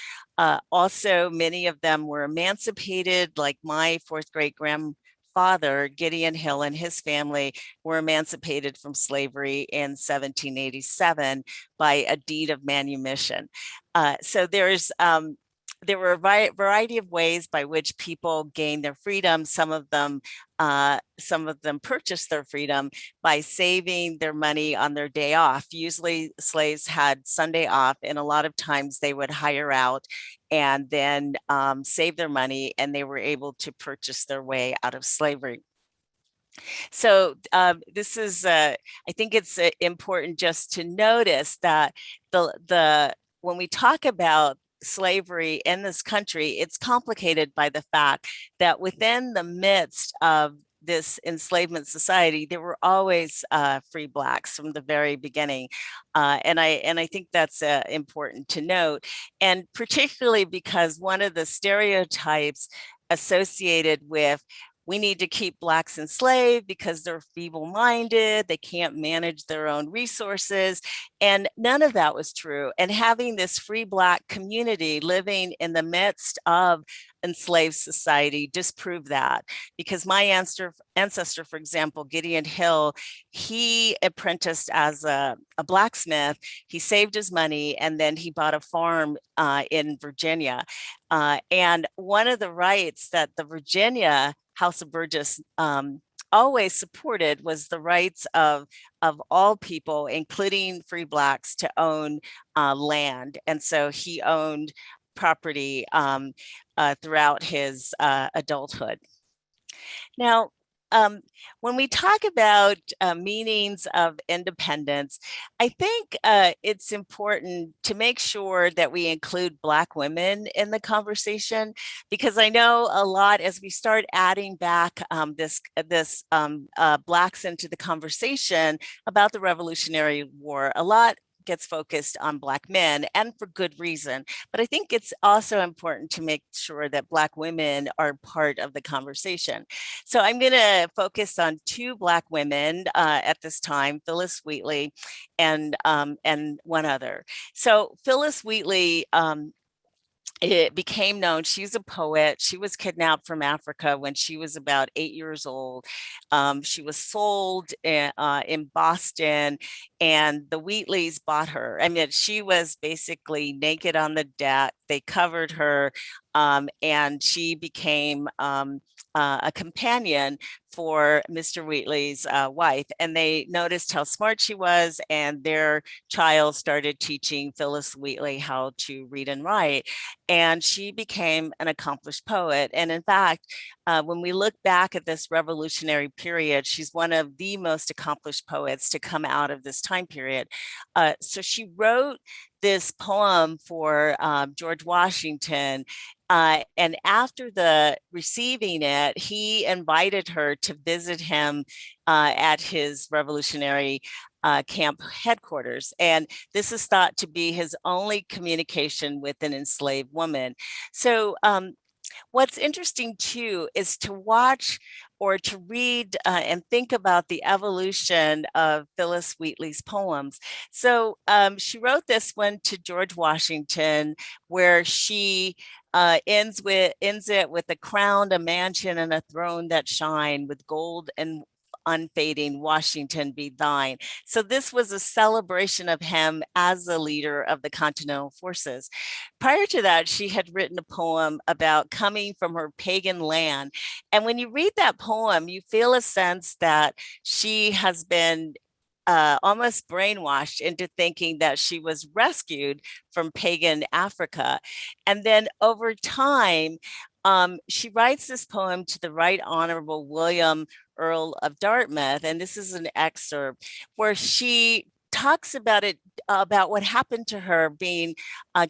Also, many of them were emancipated, like my fourth great grandfather, Gideon Hill, and his family were emancipated from slavery in 1787 by a deed of manumission. So there were a variety of ways by which people gained their freedom. Some of them purchased their freedom by saving their money on their day off. Usually slaves had Sunday off, and a lot of times they would hire out and then save their money, and they were able to purchase their way out of slavery. So this is, I think it's important just to notice that when we talk about slavery in this country, it's complicated by the fact that within the midst of this enslavement society, there were always free Blacks from the very beginning. And I think that's important to note. And particularly because one of the stereotypes associated with we need to keep Blacks enslaved because they're feeble-minded, they can't manage their own resources, and none of that was true. And having this free Black community living in the midst of enslaved society disproved that, because my ancestor, for example, Gideon Hill, he apprenticed as a blacksmith. He saved his money, and then he bought a farm in Virginia. And one of the rights that the Virginia House of Burgess always supported was the rights of all people, including free Blacks, to own land. And so he owned property throughout his adulthood. Now, when we talk about meanings of independence, I think it's important to make sure that we include Black women in the conversation, because I know a lot, as we start adding back Blacks into the conversation about the Revolutionary War, a lot gets focused on Black men, and for good reason. But I think it's also important to make sure that Black women are part of the conversation. So I'm going to focus on two Black women at this time, Phyllis Wheatley and one other. So Phyllis Wheatley, it became known, she's a poet. She was kidnapped from Africa when she was about 8 years old. She was sold in Boston, and the Wheatleys bought her. I mean, she was basically naked on the deck. They covered her, and she became a companion for Mr. Wheatley's wife. And they noticed how smart she was, and their child started teaching Phyllis Wheatley how to read and write. And she became an accomplished poet. And in fact, when we look back at this revolutionary period, she's one of the most accomplished poets to come out of this time period. So she wrote this poem for George Washington. And after receiving it, he invited her to visit him at his revolutionary camp headquarters. And this is thought to be his only communication with an enslaved woman. So what's interesting too is to watch or to read and think about the evolution of Phyllis Wheatley's poems. So she wrote this one to George Washington, where she ends it with a crown, a mansion, and a throne that shine with gold and unfading, Washington be thine. So this was a celebration of him as the leader of the Continental Forces. Prior to that, she had written a poem about coming from her pagan land. And when you read that poem, you feel a sense that she has been almost brainwashed into thinking that she was rescued from pagan Africa. And then over time, she writes this poem to the Right Honorable William Earl of Dartmouth, and this is an excerpt where she talks about it, about what happened to her being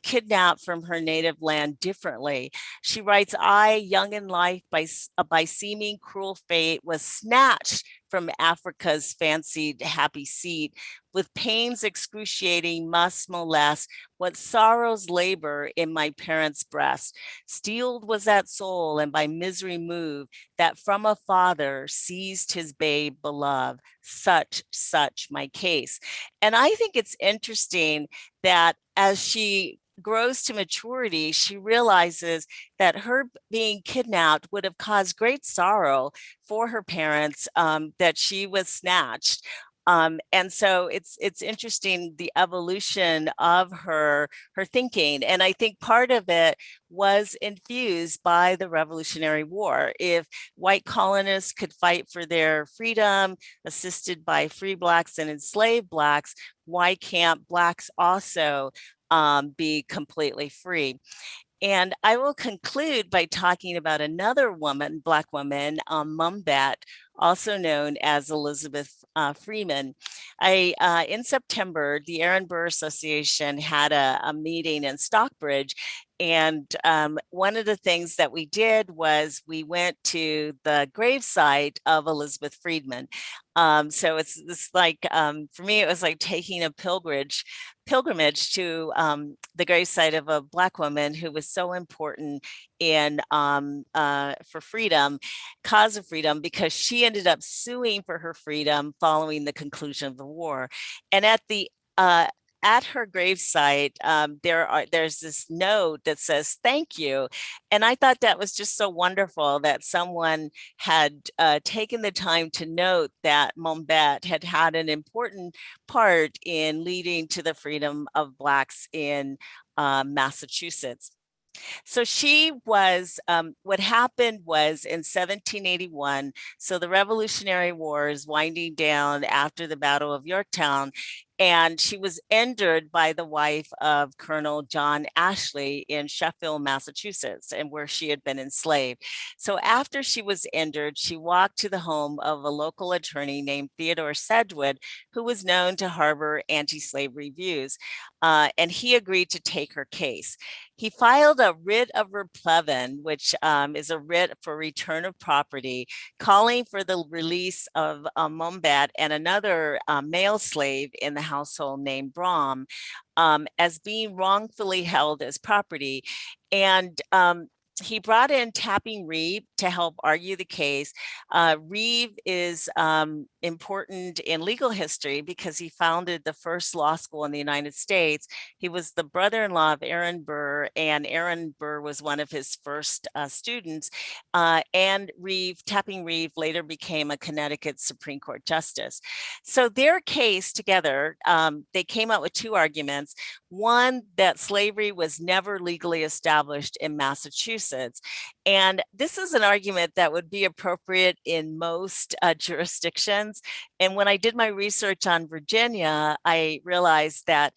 kidnapped from her native land differently. She writes, I, young in life, by seeming cruel fate, was snatched from Africa's fancied happy seat, with pains excruciating must molest, what sorrows labor in my parents' breast. Steeled was that soul, and by misery moved, that from a father seized his babe beloved. Such my case. And I think it's interesting that as she grows to maturity, she realizes that her being kidnapped would have caused great sorrow for her parents, that she was snatched. And so it's interesting, the evolution of her thinking. And I think part of it was infused by the Revolutionary War. If white colonists could fight for their freedom, assisted by free Blacks and enslaved Blacks, why can't Blacks also be completely free? And I will conclude by talking about another woman, Black woman, Mumbat, also known as Elizabeth Freeman. In September, the Aaron Burr Association had a meeting in Stockbridge. And one of the things that we did was we went to the gravesite of Elizabeth Freeman. So it's like, for me, it was like taking a pilgrimage to the gravesite of a Black woman who was so important in for freedom, cause of freedom, because she ended up suing for her freedom following the conclusion of the war. And at her gravesite, there's this note that says, thank you. And I thought that was just so wonderful that someone had taken the time to note that Mumbat had had an important part in leading to the freedom of Blacks in Massachusetts. So she was, what happened was in 1781, so the Revolutionary War is winding down after the Battle of Yorktown, and she was injured by the wife of Colonel John Ashley in Sheffield, Massachusetts, and where she had been enslaved. So after she was injured, she walked to the home of a local attorney named Theodore Sedgwood, who was known to harbor anti-slavery views, and he agreed to take her case. He filed a writ of replevin, which is a writ for return of property, calling for the release of Mumbat and another male slave in the household named Brom as being wrongfully held as property. And he brought in Tapping Reeve to help argue the case. Reeve is important in legal history because he founded the first law school in the United States. He was the brother-in-law of Aaron Burr, and Aaron Burr was one of his first students. And Tapping Reeve later became a Connecticut Supreme Court justice. So their case together, they came up with two arguments. One, that slavery was never legally established in Massachusetts. And this is an argument that would be appropriate in most jurisdictions. And when I did my research on Virginia, I realized that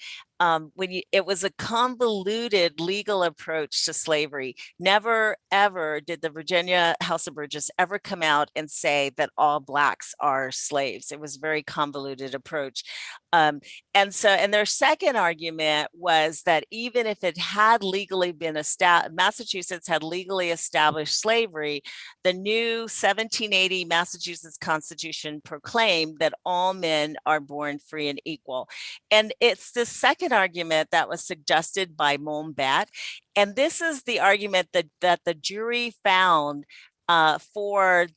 it was a convoluted legal approach to slavery. Never, ever did the Virginia House of Burgess ever come out and say that all Blacks are slaves. It was a very convoluted approach. And their second argument was that even if it had legally been established, Massachusetts had legally established slavery, the new 1780 Massachusetts Constitution proclaimed that all men are born free and equal. And it's the second argument that was suggested by Mumbat. And this is the argument that the jury found for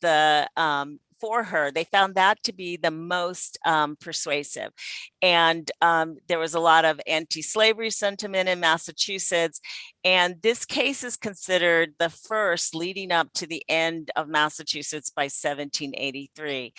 her. They found that to be the most persuasive. And there was a lot of anti-slavery sentiment in Massachusetts. And this case is considered the first leading up to the end of Massachusetts by 1783.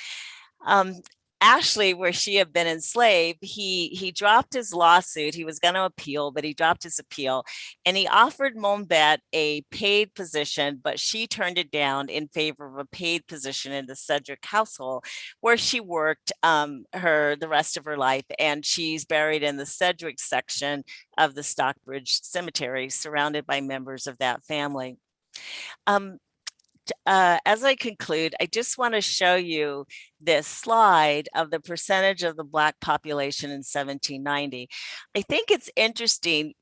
Ashley, where she had been enslaved, he dropped his lawsuit. He was going to appeal, but he dropped his appeal, and he offered Monbet a paid position, but she turned it down in favor of a paid position in the Sedgwick household, where she worked the rest of her life, and she's buried in the Sedgwick section of the Stockbridge Cemetery, surrounded by members of that family. As I conclude, I just want to show you this slide of the percentage of the Black population in 1790. I think it's interesting.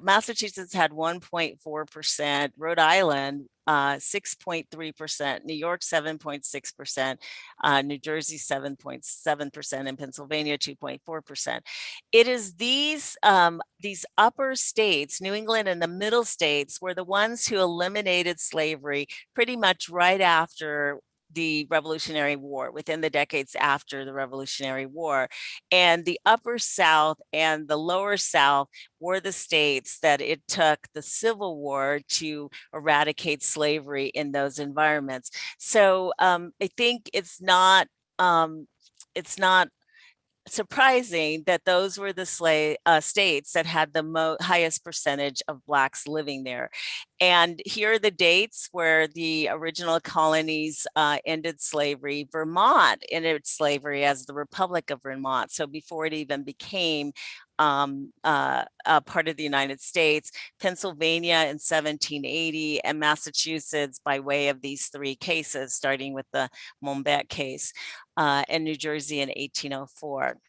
Massachusetts had 1.4%, Rhode Island 6.3%, New York 7.6%, New Jersey 7.7%, and Pennsylvania 2.4%. It is these upper states, New England and the middle states, were the ones who eliminated slavery pretty much right after the Revolutionary War, within the decades after the Revolutionary War. And the upper South and the lower South were the states that it took the Civil War to eradicate slavery in those environments. So I think it's not surprising that those were the states that had the highest percentage of Blacks living there. And here are the dates where the original colonies ended slavery. Vermont ended slavery as the Republic of Vermont. So before it even became a part of the United States, Pennsylvania in 1780, and Massachusetts by way of these three cases, starting with the Monbet case, and New Jersey in 1804.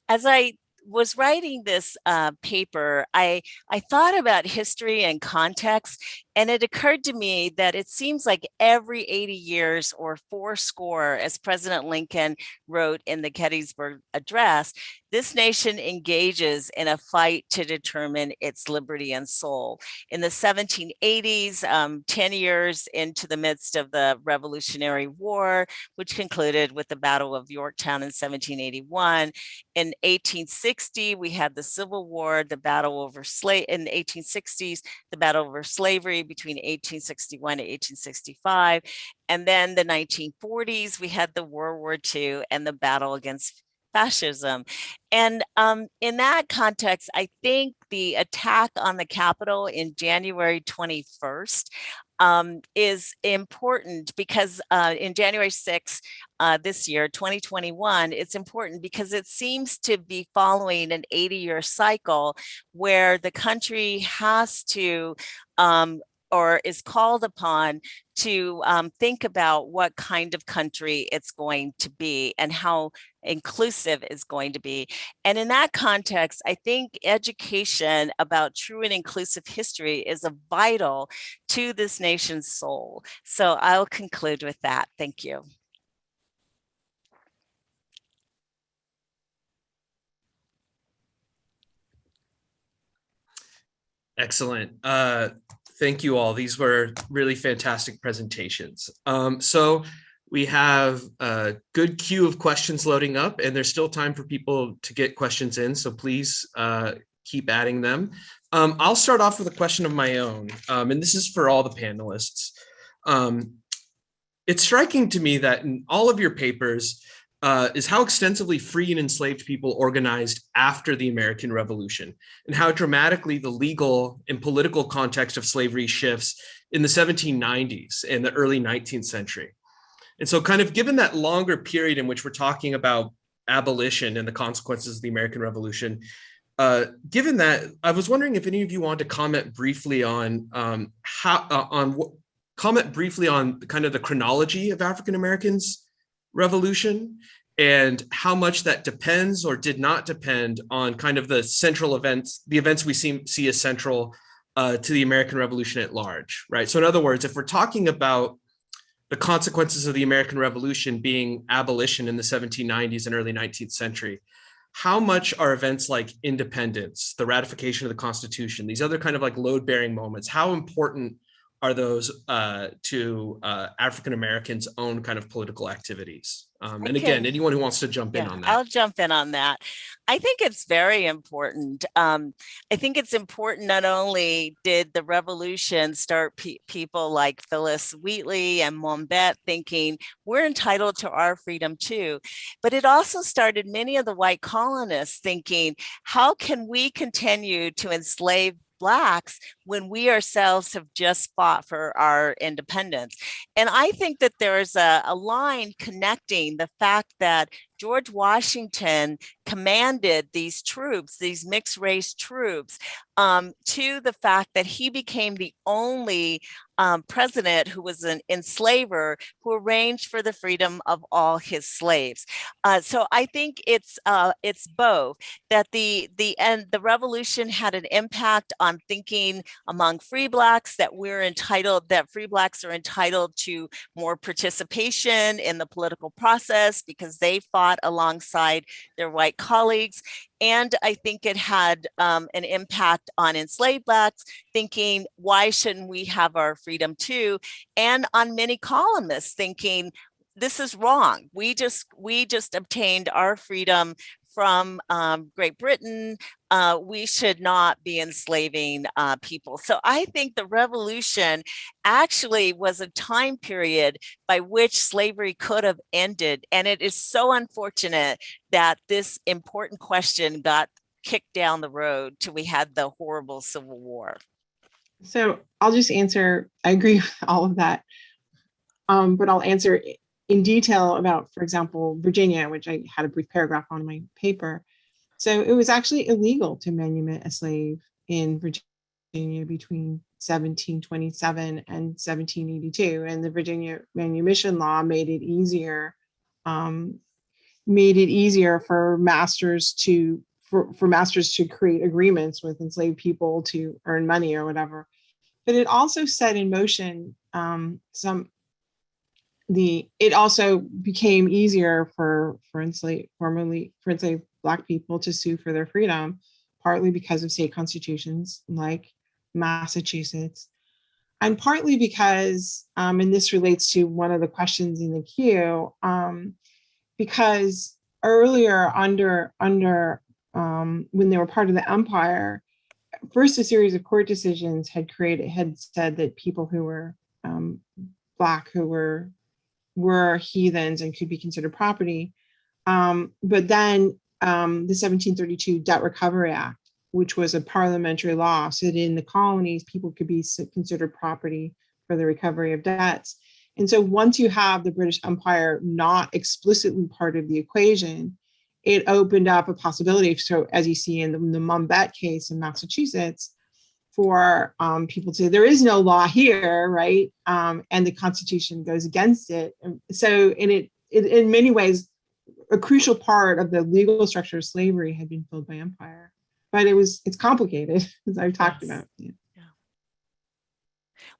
As I was writing this paper, I thought about history and context, and it occurred to me that it seems like every 80 years or 80, as President Lincoln wrote in the Gettysburg Address, this nation engages in a fight to determine its liberty and soul. In the 1780s, 10 years into the midst of the Revolutionary War, which concluded with the Battle of Yorktown in 1781. In 1860, we had the Civil War, the battle over in the 1860s, the battle over slavery between 1861 and 1865. And then the 1940s, we had the World War II and the battle against fascism. And in that context, I think the attack on the Capitol in January 21st is important because in January 6th this year, 2021, it's important because it seems to be following an 80-year cycle where the country has to or is called upon to think about what kind of country it's going to be and how inclusive it's going to be. And in that context, I think education about true and inclusive history is vital to this nation's soul. So I'll conclude with that. Thank you. Excellent. Thank you all. These were really fantastic presentations. So we have a good queue of questions loading up, and there's still time for people to get questions in. So please keep adding them. I'll start off with a question of my own, and this is for all the panelists. It's striking to me that in all of your papers is how extensively free and enslaved people organized after the American Revolution, and how dramatically the legal and political context of slavery shifts in the 1790s and the early 19th century. And so kind of given that longer period in which we're talking about abolition and the consequences of the American Revolution, given that, I was wondering if any of you wanted to comment briefly on comment briefly on kind of the chronology of African Americans' revolution and how much that depends or did not depend on kind of the central events, the events we see as central to the American Revolution at large, right? So in other words, if we're talking about the consequences of the American Revolution being abolition in the 1790s and early 19th century, how much are events like independence, the ratification of the Constitution, these other kind of like load-bearing moments, how important are those to African Americans' own kind of political activities. And again, anyone who wants to jump in on that. I'll jump in on that. I think it's very important. I think it's important not only did the revolution start people like Phyllis Wheatley and Mombet thinking we're entitled to our freedom too, but it also started many of the white colonists thinking, how can we continue to enslave Blacks when we ourselves have just fought for our independence? And I think that there's a line connecting the fact that George Washington commanded these troops, these mixed race troops, to the fact that he became the only president who was an enslaver who arranged for the freedom of all his slaves. So I think it's both that the revolution had an impact on thinking among free Blacks that free Blacks are entitled to more participation in the political process because they fought alongside their white colleagues. And I think it had an impact on enslaved Blacks thinking, why shouldn't we have our freedom too? And on many columnists thinking, this is wrong. We just obtained our freedom from Great Britain. We should not be enslaving people. So I think the revolution actually was a time period by which slavery could have ended. And it is so unfortunate that this important question got kicked down the road till we had the horrible Civil War. So I'll just answer, I agree with all of that, but I'll answer in detail about, for example, Virginia, which I had a brief paragraph on in my paper. So it was actually illegal to manumit a slave in Virginia between 1727 and 1782, and the Virginia manumission law made it easier for masters to create agreements with enslaved people to earn money or whatever. But it also set in motion it also became easier for enslaved Black people to sue for their freedom, partly because of state constitutions like Massachusetts, and partly because, and this relates to one of the questions in the queue, because earlier under when they were part of the empire, first a series of court decisions had said that people who were Black who were heathens and could be considered property. But then the 1732 Debt Recovery Act, which was a parliamentary law, so that in the colonies, people could be considered property for the recovery of debts. And so once you have the British Empire not explicitly part of the equation, it opened up a possibility. So as you see in the Mombet case in Massachusetts, for people to say there is no law here, right? And the Constitution goes against it. And so it in many ways, a crucial part of the legal structure of slavery had been filled by empire. But it's complicated, as I've talked about. Yeah.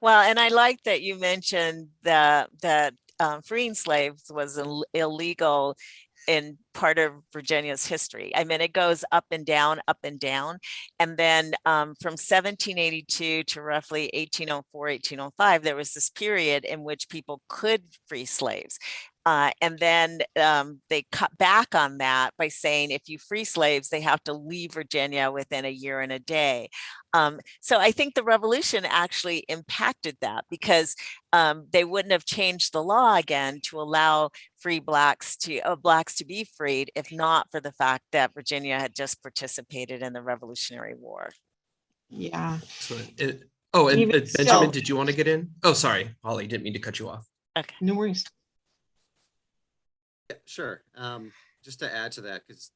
Well, and I like that you mentioned that freeing slaves was illegal in part of Virginia's history. I mean, it goes up and down. And then from 1782 to roughly 1804, 1805, there was this period in which people could free slaves. And then they cut back on that by saying if you free slaves, they have to leave Virginia within a year and a day. So I think the revolution actually impacted that because they wouldn't have changed the law again to allow free Blacks to be freed if not for the fact that Virginia had just participated in the Revolutionary War. Yeah. And Benjamin, did you want to get in? Oh, sorry, Holly, didn't mean to cut you off. Okay. No worries. Yeah, sure. Just to add to that, because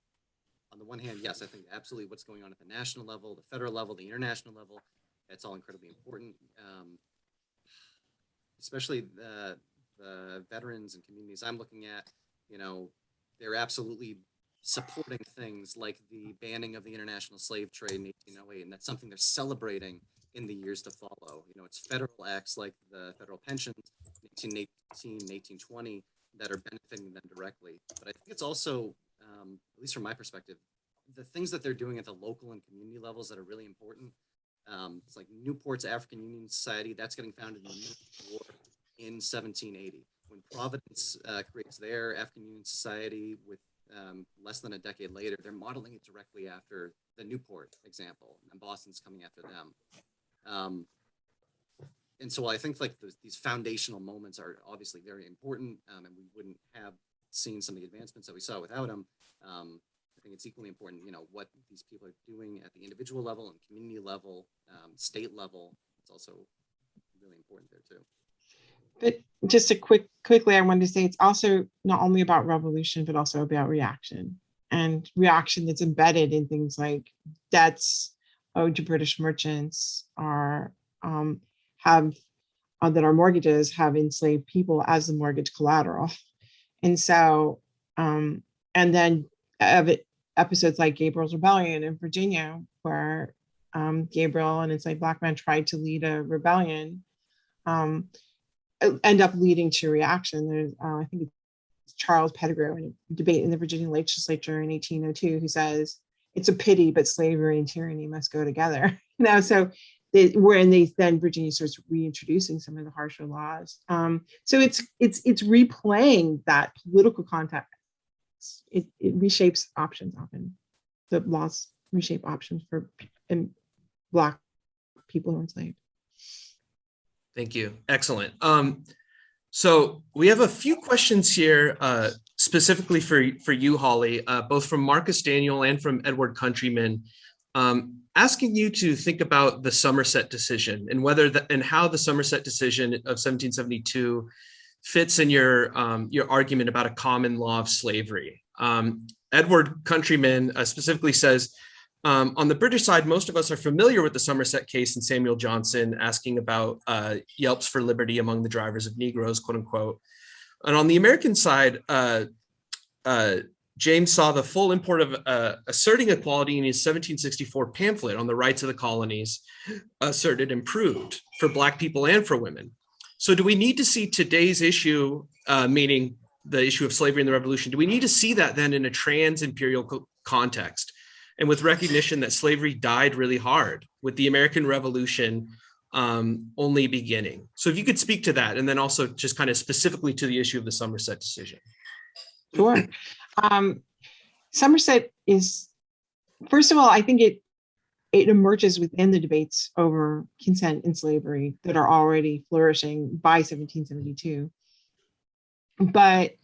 on the one hand, yes, I think absolutely what's going on at the national level, the federal level, the international level, that's all incredibly important. Especially the veterans and communities I'm looking at, they're absolutely supporting things like the banning of the international slave trade in 1808, and that's something they're celebrating in the years to follow. It's federal acts like the federal pensions in 1818, 1820 that are benefiting them directly. But I think it's also, at least from my perspective, the things that they're doing at the local and community levels that are really important. It's like Newport's African Union Society, that's getting founded in the middle of the war in 1780. When Providence creates their African Union Society with less than a decade later, they're modeling it directly after the Newport example, and Boston's coming after them. And so I think like these foundational moments are obviously very important, and we wouldn't have seen some of the advancements that we saw without them. I think it's equally important, what these people are doing at the individual level and community level, state level. It's also really important there too. But just quickly, I wanted to say it's also not only about revolution, but also about reaction, and reaction that's embedded in things like debts owed to British merchants are that our mortgages have enslaved people as the mortgage collateral. And so, and then episodes like Gabriel's Rebellion in Virginia, where Gabriel and enslaved Black men tried to lead a rebellion, end up leading to reaction. There's, I think it's Charles Pettigrew in a debate in the Virginia legislature in 1802, who says, "It's a pity, but slavery and tyranny must go together." So then Virginia starts reintroducing some of the harsher laws. So it's replaying that political context. It reshapes options often. The laws reshape options for Black people who are enslaved. Thank you. Excellent. So we have a few questions here specifically for you, Holly, both from Marcus Daniel and from Edward Countryman, asking you to think about the Somerset decision and and how the Somerset decision of 1772 fits in your argument about a common law of slavery. Edward Countryman specifically says, on the British side, most of us are familiar with the Somerset case and Samuel Johnson asking about yelps for liberty among the drivers of Negroes, quote unquote. And on the American side, James saw the full import of asserting equality in his 1764 pamphlet on the rights of the colonies, asserted and proved for Black people and for women. So do we need to see today's issue, meaning the issue of slavery and the revolution, do we need to see that then in a trans-imperial context? And with recognition that slavery died really hard, with the American Revolution only beginning. So if you could speak to that, and then also just kind of specifically to the issue of the Somerset decision. Sure. Somerset is, first of all, I think it emerges within the debates over consent and slavery that are already flourishing by 1772. But,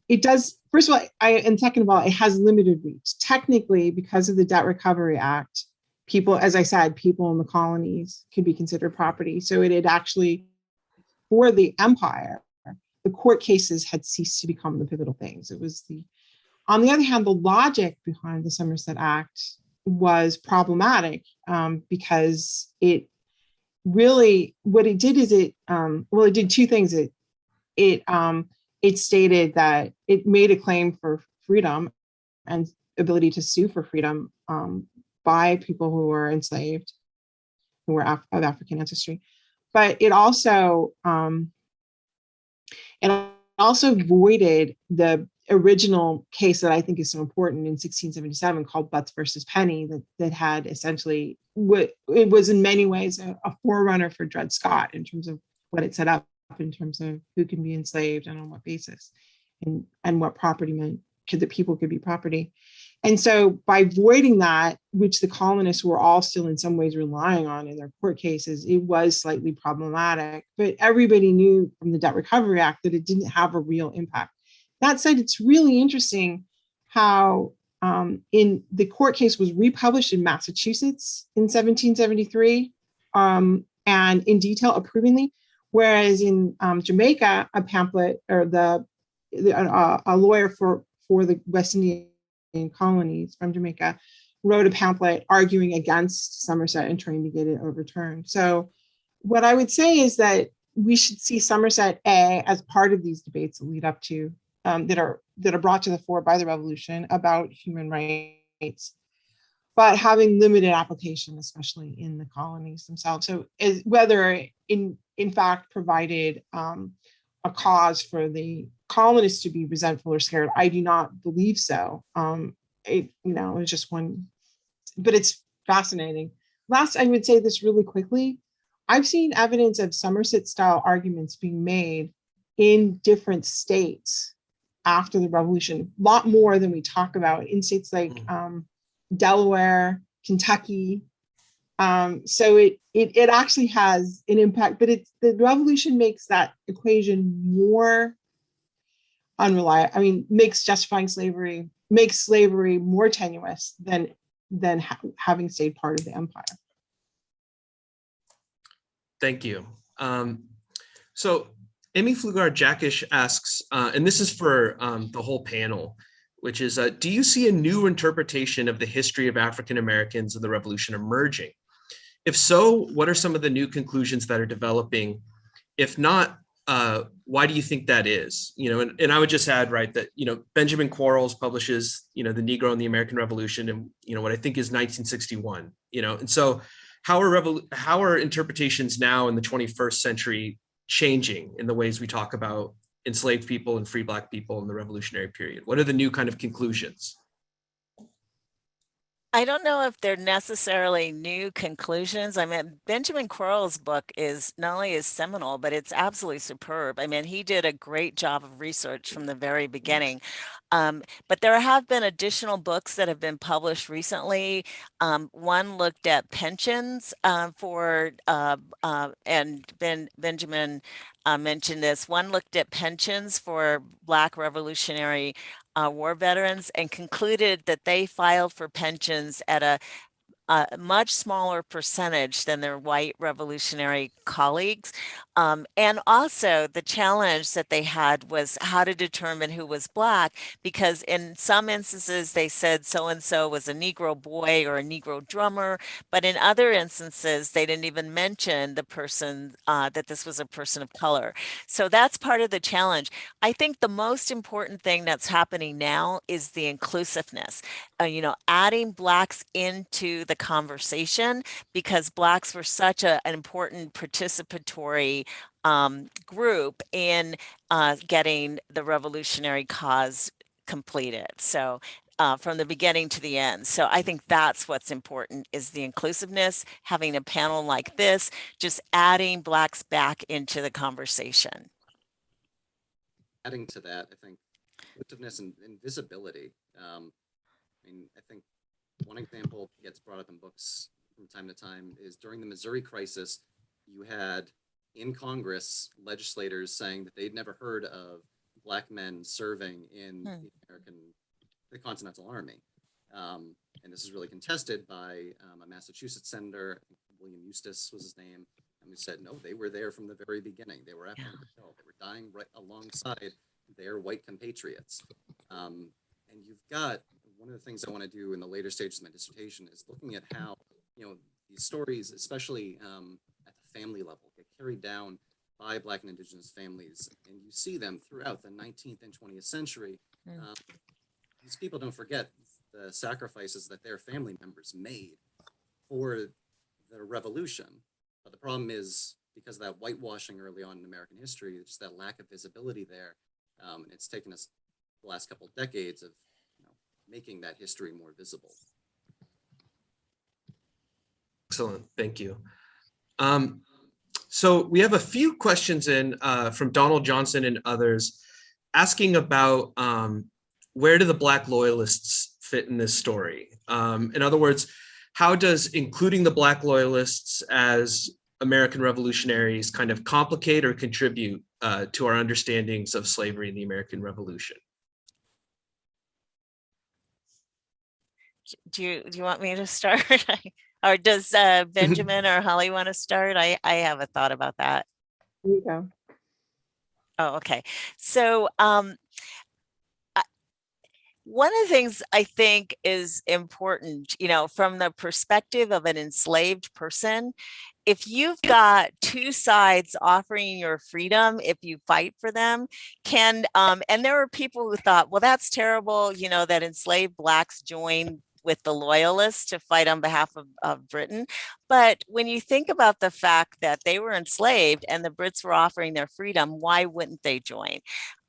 it does, first of all, and second of all, it has limited reach. Technically, because of the Debt Recovery Act, people, as I said, people in the colonies could be considered property. So it had actually, for the empire, the court cases had ceased to become the pivotal things. It was on the other hand, the logic behind the Somerset Act was problematic because it really, what it did is it did two things. It stated that it made a claim for freedom and ability to sue for freedom by people who were enslaved, who were of African ancestry. But it also voided the original case that I think is so important in 1677 called Butts versus Penny, that had essentially it was in many ways a forerunner for Dred Scott in terms of what it set up in terms of who can be enslaved and on what basis, and what property meant, that people could be property. And so by voiding that, which the colonists were all still in some ways relying on in their court cases, it was slightly problematic. But everybody knew from the Debt Recovery Act that it didn't have a real impact. That said, it's really interesting how in the court case was republished in Massachusetts in 1773 and in detail approvingly, whereas in Jamaica, a pamphlet or a lawyer for the West Indian colonies from Jamaica wrote a pamphlet arguing against Somerset and trying to get it overturned. So what I would say is that we should see Somerset as part of these debates that lead up to that are brought to the fore by the revolution about human rights, but having limited application, especially in the colonies themselves. So whether in fact provided a cause for the colonists to be resentful or scared, I do not believe so. It was just one but it's fascinating. Last, I would say this really quickly. I've seen evidence of Somerset style arguments being made in different states after the revolution, a lot more than we talk about in states like Delaware, Kentucky. So it actually has an impact, but the revolution makes that equation more unreliable. I mean, makes slavery more tenuous than having stayed part of the empire. Thank you. So Amy Flugard-Jackish asks, and this is for the whole panel, which is, do you see a new interpretation of the history of African Americans and the revolution emerging? If so, what are some of the new conclusions that are developing? If not, why do you think that is? And I would just add, right, that, Benjamin Quarles publishes, The Negro and the American Revolution, and, what I think is 1961, and so how are interpretations now in the 21st century changing in the ways we talk about enslaved people and free Black people in the revolutionary period? What are the new kind of conclusions? I don't know if they're necessarily new conclusions. I mean, Benjamin Quarles' book is not only is seminal, but it's absolutely superb. I mean, he did a great job of research from the very beginning. But there have been additional books that have been published recently. One looked at pensions and Benjamin mentioned this. One looked at pensions for Black Revolutionary War veterans and concluded that they filed for pensions at a much smaller percentage than their white revolutionary colleagues. And also the challenge that they had was how to determine who was Black, because in some instances they said so-and-so was a Negro boy or a Negro drummer, but in other instances they didn't even mention the person, that this was a person of color. So that's part of the challenge. I think the most important thing that's happening now is the inclusiveness, adding Blacks into the conversation, because Blacks were such an important participatory group in getting the revolutionary cause completed. So from the beginning to the end. So I think that's what's important, is the inclusiveness, having a panel like this, just adding Blacks back into the conversation. Adding to that, I think inclusiveness and visibility. I think one example that gets brought up in books from time to time is during the Missouri crisis, you had in Congress legislators saying that they'd never heard of Black men serving in the Continental Army. And this is really contested by a Massachusetts senator, William Eustis was his name, and we said, no, they were there from the very beginning. They were at Bunker Hill. They were dying right alongside their white compatriots. And you've got, one of the things I want to do in the later stages of my dissertation is looking at how, these stories, especially at the family level, get carried down by Black and Indigenous families. And you see them throughout the 19th and 20th century. These people don't forget the sacrifices that their family members made for the revolution. But the problem is, because of that whitewashing early on in American history, just that lack of visibility there, it's taken us the last couple of decades of making that history more visible. Excellent, thank you. So we have a few questions in from Donald Johnson and others asking about where do the Black loyalists fit in this story? In other words, how does including the Black loyalists as American revolutionaries kind of complicate or contribute to our understandings of slavery in the American Revolution? Do you want me to start? Or does Benjamin or Holly want to start? I have a thought about that. There you go. Oh, okay. So one of the things I think is important, from the perspective of an enslaved person, if you've got two sides offering your freedom, if you fight for them, and there were people who thought, well, that's terrible, that enslaved Blacks join with the loyalists to fight on behalf of Britain. But when you think about the fact that they were enslaved and the Brits were offering their freedom, why wouldn't they join?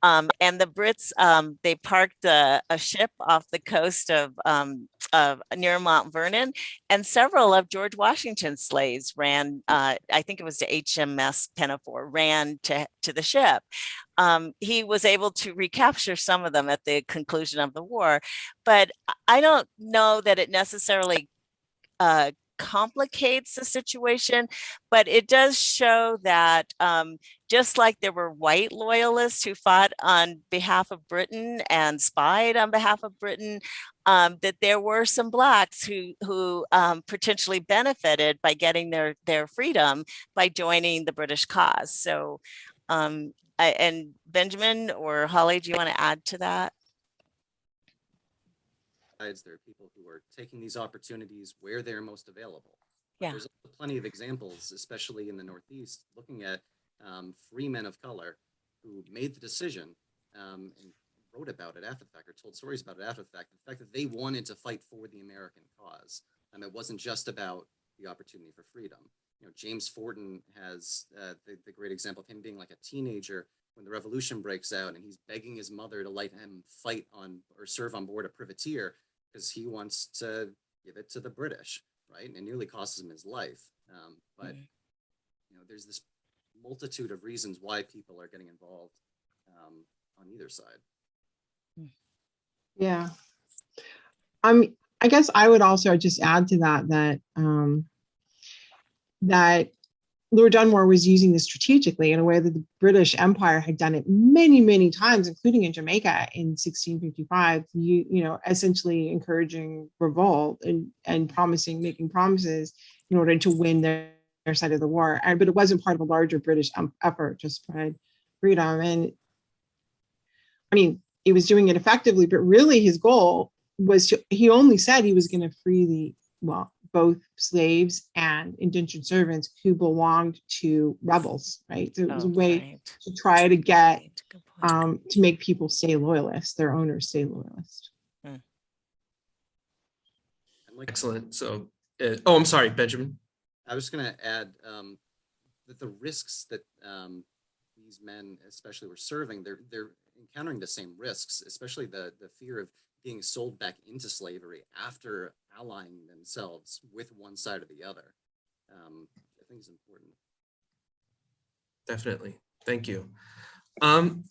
And the Brits, they parked a ship off the coast of near Mount Vernon, and several of George Washington's slaves ran, I think it was the HMS Pinafore, ran to the ship. He was able to recapture some of them at the conclusion of the war, but I don't know that it necessarily complicates the situation, but it does show that just like there were white loyalists who fought on behalf of Britain and spied on behalf of Britain, that there were some Blacks who potentially benefited by getting their freedom by joining the British cause. So, and Benjamin or Holly, do you want to add to that? There are people who are taking these opportunities where they're most available. Yeah. There's plenty of examples, especially in the Northeast, looking at free men of color who made the decision and wrote about it after the fact, or told stories about it after the fact that they wanted to fight for the American cause. And it wasn't just about the opportunity for freedom. You know, James Fortin has the great example of him being like a teenager when the revolution breaks out, and he's begging his mother to let him fight on or serve on board a privateer because he wants to give it to the British, right? And it nearly costs him his life. But you know, there's this multitude of reasons why people are getting involved on either side. Yeah. I guess I would also just add to that that Lord Dunmore was using this strategically in a way that the British Empire had done it many, many times, including in Jamaica in 1655, you know, essentially encouraging revolt and making promises in order to win their side of the war. But it wasn't part of a larger British effort to spread freedom. And I mean, he was doing it effectively, but really his goal was he only said he was going to free both slaves and indentured servants who belonged to rebels, right? So it was a way to try to get, to make people stay loyalists, their owners stay loyalist. Excellent. So, oh, I'm sorry, Benjamin. I was going to add that the risks that these men especially were serving, they're encountering the same risks, especially the fear of being sold back into slavery after allying themselves with one side or the other. I think is important. Definitely. Thank you.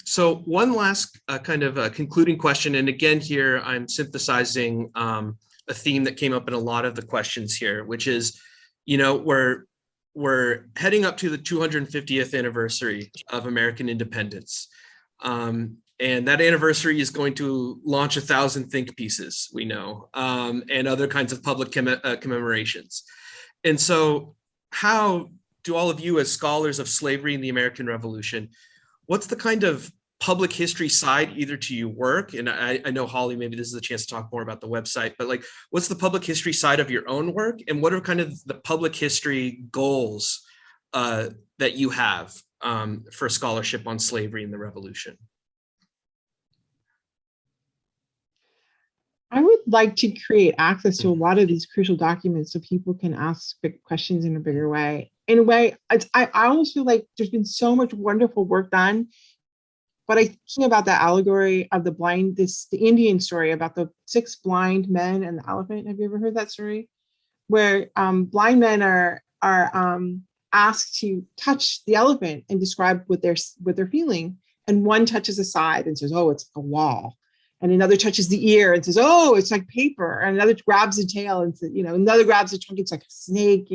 So one last kind of concluding question, and again here I'm synthesizing a theme that came up in a lot of the questions here, which is, you know, we're heading up to the 250th anniversary of American independence. And that anniversary is going to launch 1,000 think pieces, we know, and other kinds of public commemorations. And so how do all of you as scholars of slavery and the American Revolution, what's the kind of public history side either to your work? And I know, Holly, maybe this is a chance to talk more about the website, but like, what's the public history side of your own work? And what are kind of the public history goals that you have for scholarship on slavery and the revolution? I would like to create access to a lot of these crucial documents so people can ask big questions in a bigger way. In a way, I almost feel like there's been so much wonderful work done, but I think about that allegory of the Indian story about the 6 blind men and the elephant. Have you ever heard that story? Where blind men are asked to touch the elephant and describe what they're feeling, and one touches a side and says, "Oh, it's a wall." And another touches the ear and says, "Oh, it's like paper." And another grabs the tail and says, another grabs the trunk, it's like a snake.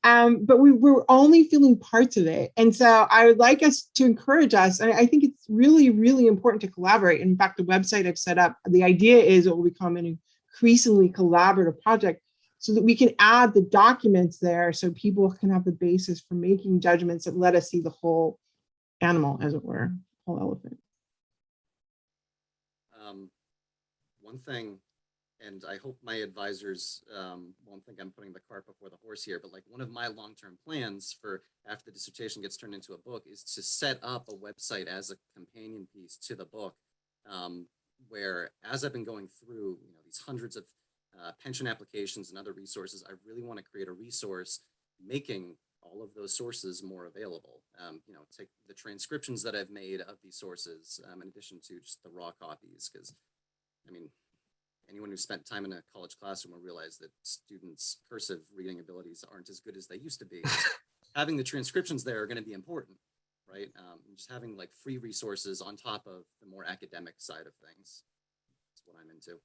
But we're only feeling parts of it. And so I would like us to encourage us. And I think it's really, really important to collaborate. In fact, the website I've set up, the idea is it will become an increasingly collaborative project so that we can add the documents there so people can have the basis for making judgments that let us see the whole animal, as it were, whole elephant. One thing, and I hope my advisors won't think I'm putting the cart before the horse here, but like one of my long-term plans for after the dissertation gets turned into a book is to set up a website as a companion piece to the book, where as I've been going through these hundreds of pension applications and other resources, I really want to create a resource making all of those sources more available. Take the transcriptions that I've made of these sources in addition to just the raw copies, because I mean, anyone who spent time in a college classroom will realize that students' cursive reading abilities aren't as good as they used to be. So having the transcriptions there are going to be important, right? Just having like free resources on top of the more academic side of things. That's what I'm into.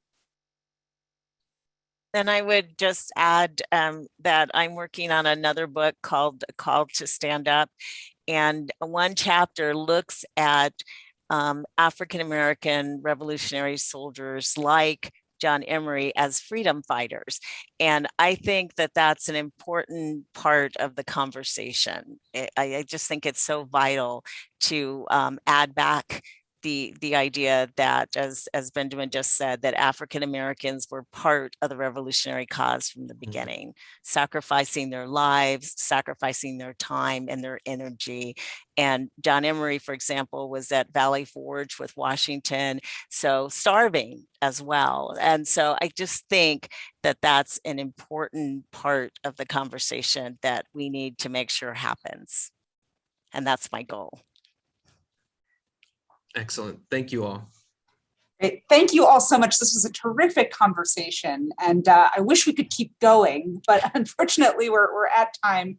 Then I would just add that I'm working on another book called A Call to Stand Up. And one chapter looks at African-American revolutionary soldiers like John Emery as freedom fighters. And I think that that's an important part of the conversation. I just think it's so vital to add back the idea that, as Benjamin just said, that African Americans were part of the revolutionary cause from the beginning, sacrificing their lives, sacrificing their time and their energy. And John Emery, for example, was at Valley Forge with Washington, so starving as well. And so I just think that that's an important part of the conversation that we need to make sure happens. And that's my goal. Excellent. Thank you all. Great. Thank you all so much. This was a terrific conversation, and I wish we could keep going, but unfortunately we're at time.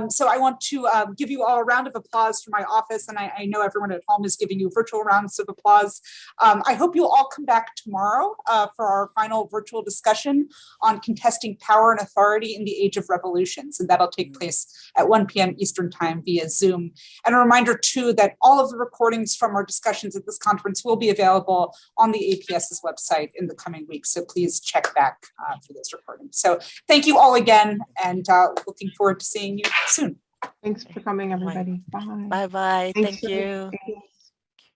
So I want to give you all a round of applause from my office, and I know everyone at home is giving you virtual rounds of applause. I hope you'll all come back tomorrow for our final virtual discussion on contesting power and authority in the age of revolutions, and that'll take place at 1 p.m. Eastern Time via Zoom. And a reminder too that all of the recordings from our discussions at this conference will be available on the APS's website in the coming weeks. So please check back for those recordings. So thank you all again, and looking forward to seeing you soon. Thanks for coming, everybody. Bye. Bye-bye. Thanks Thank you. for-